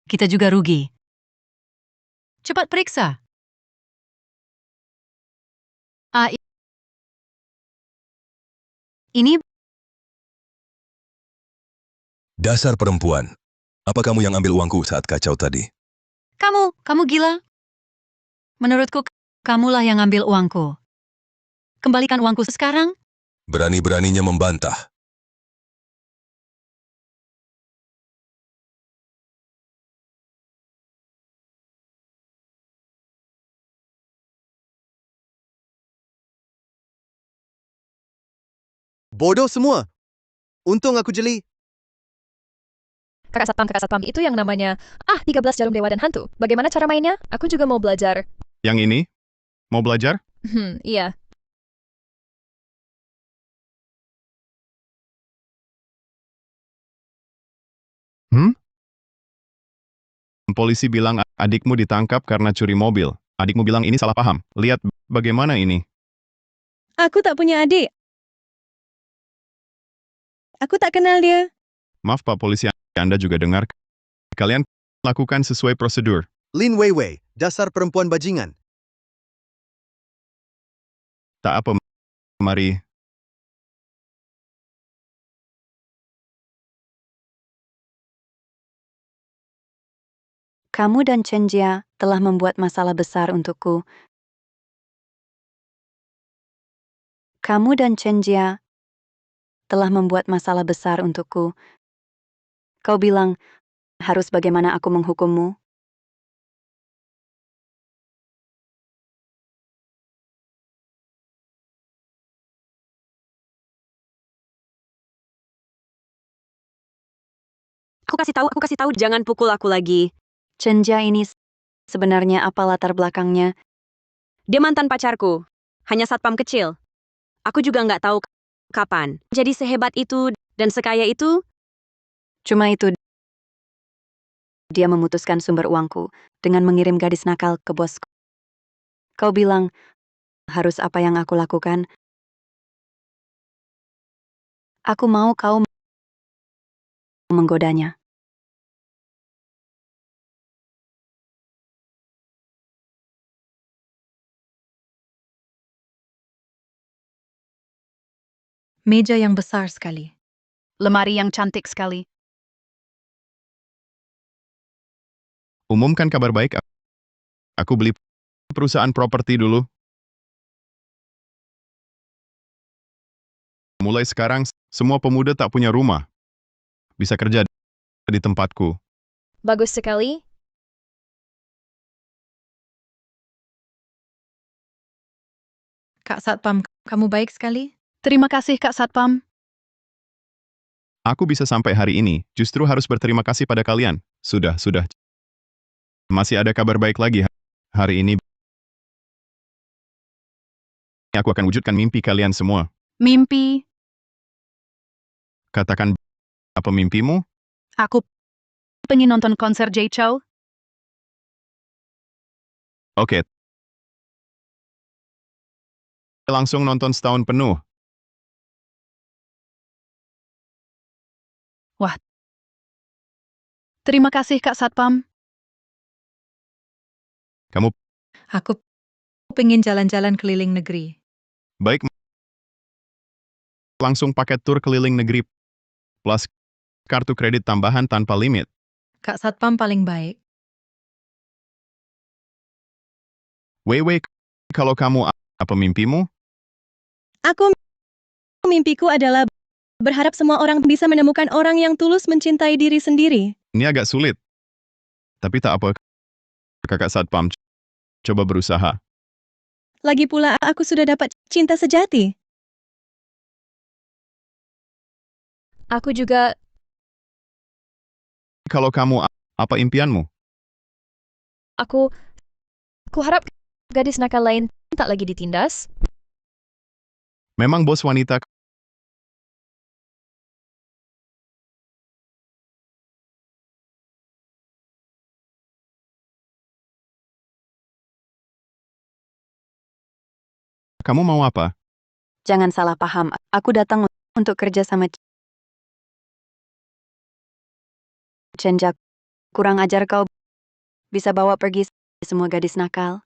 Kita juga rugi. Cepat periksa. Ini Dasar perempuan. Apa kamu yang ambil uangku saat kacau tadi? kamu gila? Menurutku, kamulah yang ambil uangku. Kembalikan uangku sekarang. Berani-beraninya membantah. Bodoh semua. Untung aku jeli. Kakak Satpam, itu yang namanya 13 jarum dewa dan hantu. Bagaimana cara mainnya? Aku juga mau belajar. Yang ini? Mau belajar? Iya. Polisi bilang adikmu ditangkap karena curi mobil. Adikmu bilang ini salah paham. Lihat bagaimana ini. Aku tak punya adik. Aku tak kenal dia. Maaf Pak Polisi, Anda juga dengar. Kalian lakukan sesuai prosedur. Lin Weiwei, dasar perempuan bajingan. Tak apa, mari. Kamu dan Chen Jia telah membuat masalah besar untukku. Kamu dan Chen Jia telah membuat masalah besar untukku. Kau bilang, harus bagaimana aku menghukummu? Aku kasih tahu, jangan pukul aku lagi. Chen Jia ini sebenarnya apa latar belakangnya? Dia mantan pacarku. Hanya satpam kecil. Aku juga nggak tahu kapan. Jadi sehebat itu dan sekaya itu. Cuma itu, dia memutuskan sumber uangku dengan mengirim gadis nakal ke bosku. Kau bilang, harus apa yang aku lakukan? Aku mau kau menggodanya. Meja yang besar sekali. Lemari yang cantik sekali. Umumkan kabar baik. Aku beli perusahaan properti dulu. Mulai sekarang, semua pemuda tak punya rumah. Bisa kerja di tempatku. Bagus sekali. Kak Satpam, kamu baik sekali. Terima kasih, Kak Satpam. Aku bisa sampai hari ini, justru harus berterima kasih pada kalian. Sudah. Masih ada kabar baik lagi hari ini. Aku akan wujudkan mimpi kalian semua. Mimpi. Katakan, apa mimpimu? Aku pengen nonton konser Jay Chou. Oke, langsung nonton setahun penuh. Wah. Terima kasih, Kak Satpam. Kamu Aku pengen jalan-jalan keliling negeri. baik langsung paket tur keliling negeri plus kartu kredit tambahan tanpa limit. Kak Satpam paling baik. Weiwei, kalau kamu apa mimpimu? Mimpiku adalah berharap semua orang bisa menemukan orang yang tulus mencintai diri sendiri. Ini agak sulit. Tapi tak apa, Kakak Satpam. Coba berusaha. Lagi pula aku sudah dapat cinta sejati. Aku juga Kalau kamu apa impianmu? Aku harap gadis nakal lain tak lagi ditindas. Memang bos wanita kamu mau apa? Jangan salah paham, aku datang untuk kerja sama Chenja. Kurang ajar kau bisa bawa pergi semua gadis nakal.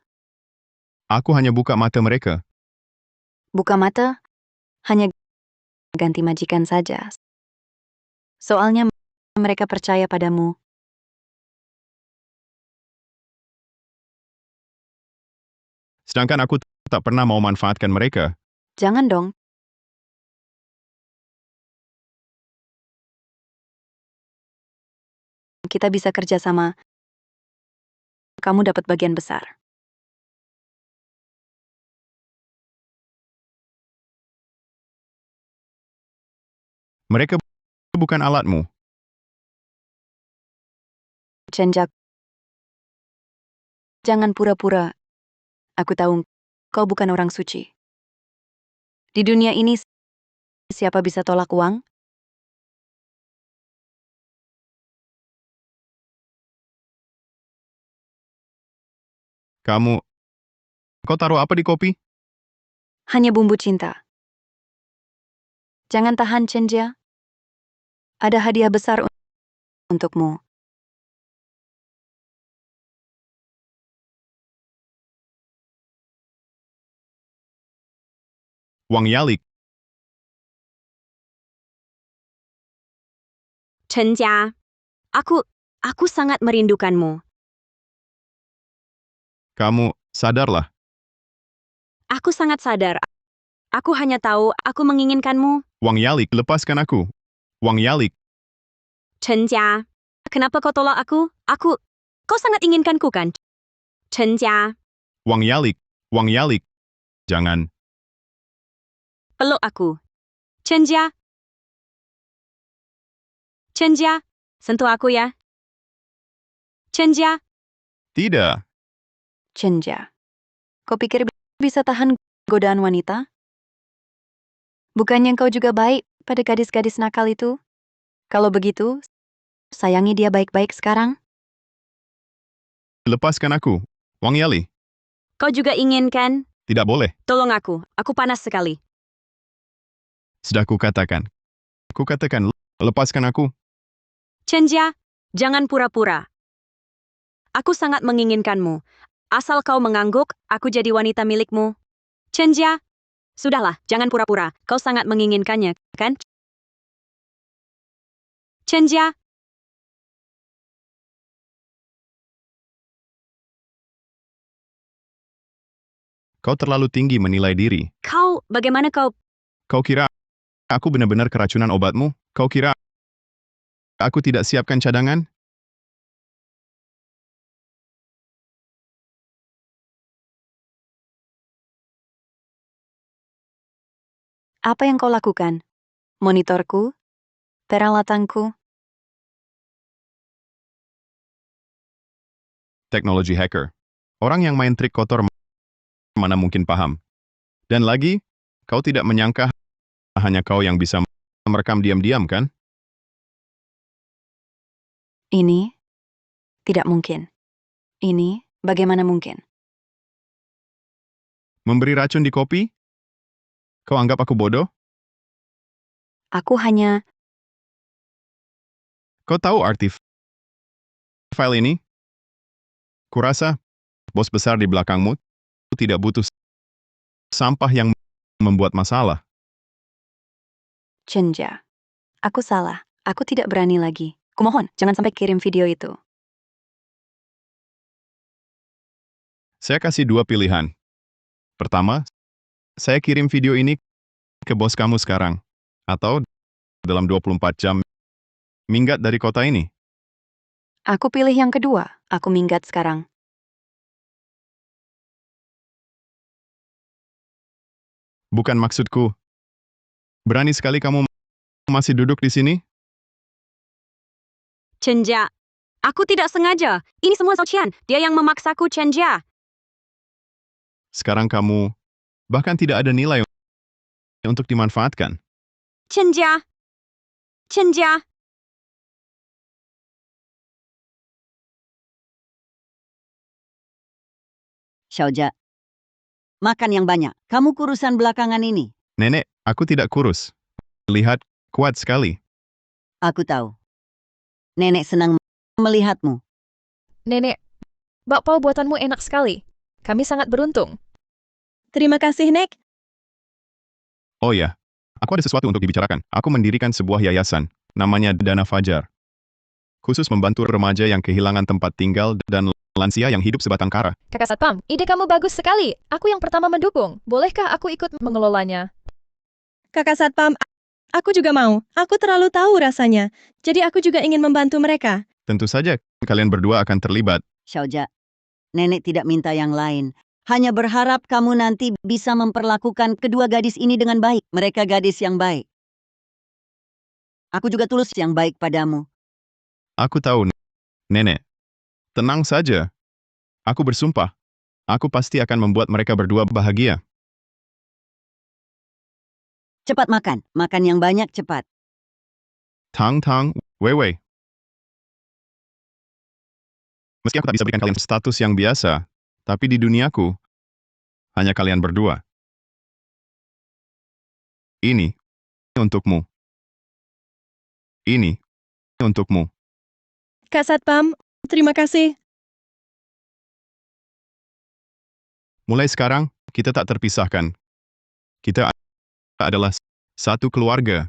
Aku hanya buka mata mereka. Buka mata, hanya ganti majikan saja. Soalnya mereka percaya padamu. Sedangkan aku tak pernah mau manfaatkan mereka. Jangan dong. Kita bisa kerja sama. Kamu dapat bagian besar. Mereka bukan alatmu. Chenja, jangan pura-pura. Aku tahu kau bukan orang suci. Di dunia ini, siapa bisa tolak uang? Kau taruh apa di kopi? Hanya bumbu cinta. Jangan tahan, Chenja. Ada hadiah besar untukmu. Wang Yalik. Chenjia, aku sangat merindukanmu. Kamu sadarlah. Aku sangat sadar. Aku hanya tahu aku menginginkanmu. Wang Yalik, lepaskan aku. Wang Yalik. Chenjia, kenapa kau tolak aku? Kau sangat inginkanku kan? Chenjia, Wang Yalik. Wang Yalik. Jangan. peluk aku. Chenjia. Chenjia, sentuh aku ya. Chenjia. Tidak. Chenja, kau pikir bisa tahan godaan wanita? Bukannya kau juga baik pada gadis-gadis nakal itu? Kalau begitu, sayangi dia baik-baik sekarang. Lepaskan aku. Wang Yali. Kau juga ingin kan? Tidak boleh. Tolong aku panas sekali. Sudah kukatakan. Kukatakan, lepaskan aku. Chenjia, jangan pura-pura. Aku sangat menginginkanmu. Asal kau mengangguk, aku jadi wanita milikmu. Chenjia, sudahlah, jangan pura-pura. Kau sangat menginginkannya, kan? Chenjia. Kau terlalu tinggi menilai diri. Bagaimana kau? Kau kira aku benar-benar keracunan obatmu? Kau kira aku tidak siapkan cadangan? Apa yang kau lakukan? Monitorku? Peralatanku? Teknologi hacker. Orang yang main trik kotor mana mungkin paham. Dan lagi, kau tidak menyangka hanya kau yang bisa merekam diam-diam, kan? Ini tidak mungkin. Ini bagaimana mungkin? Memberi racun di kopi? Kau anggap aku bodoh? Aku hanya... Kau tahu arti file ini? Kurasa bos besar di belakangmu tidak butuh sampah yang membuat masalah. Chenjia. Aku salah. Aku tidak berani lagi. Kumohon, jangan sampai kirim video itu. Saya kasih dua pilihan. Pertama, saya kirim video ini ke bos kamu sekarang. Atau dalam 24 jam minggat dari kota ini. Aku pilih yang kedua. Aku minggat sekarang. Bukan maksudku. Berani sekali kamu masih duduk di sini? Chenjia, aku tidak sengaja. Ini semua Xian. Dia yang memaksaku, Chenjia. Sekarang kamu bahkan tidak ada nilai untuk dimanfaatkan. Chenjia. Chenjia. Xiaojia, makan yang banyak. Kamu kurusan belakangan ini. Nenek, aku tidak kurus. Lihat, kuat sekali. Aku tahu. Nenek senang melihatmu. Nenek, bakpao buatanmu enak sekali. Kami sangat beruntung. Terima kasih, Nek. Oh ya, aku ada sesuatu untuk dibicarakan. Aku mendirikan sebuah yayasan, namanya Dana Fajar. Khusus membantu remaja yang kehilangan tempat tinggal dan lansia yang hidup sebatang kara. Kakak Satpam, ide kamu bagus sekali. Aku yang pertama mendukung. Bolehkah aku ikut mengelolanya? Kakak Satpam, aku juga mau. Aku terlalu tahu rasanya. Jadi aku juga ingin membantu mereka. Tentu saja, kalian berdua akan terlibat. Xiaojia, nenek tidak minta yang lain. Hanya berharap kamu nanti bisa memperlakukan kedua gadis ini dengan baik. Mereka gadis yang baik. Aku juga tulus yang baik padamu. Aku tahu, Nenek. Tenang saja. Aku bersumpah. Aku pasti akan membuat mereka berdua bahagia. Cepat makan. Makan yang banyak cepat. Tang, Wei. Meski aku tak bisa berikan kalian status yang biasa, tapi di duniaku, hanya kalian berdua. Ini untukmu. Ini untukmu. Kak Satpam, terima kasih. Mulai sekarang, kita tak terpisahkan. Kita adalah satu keluarga.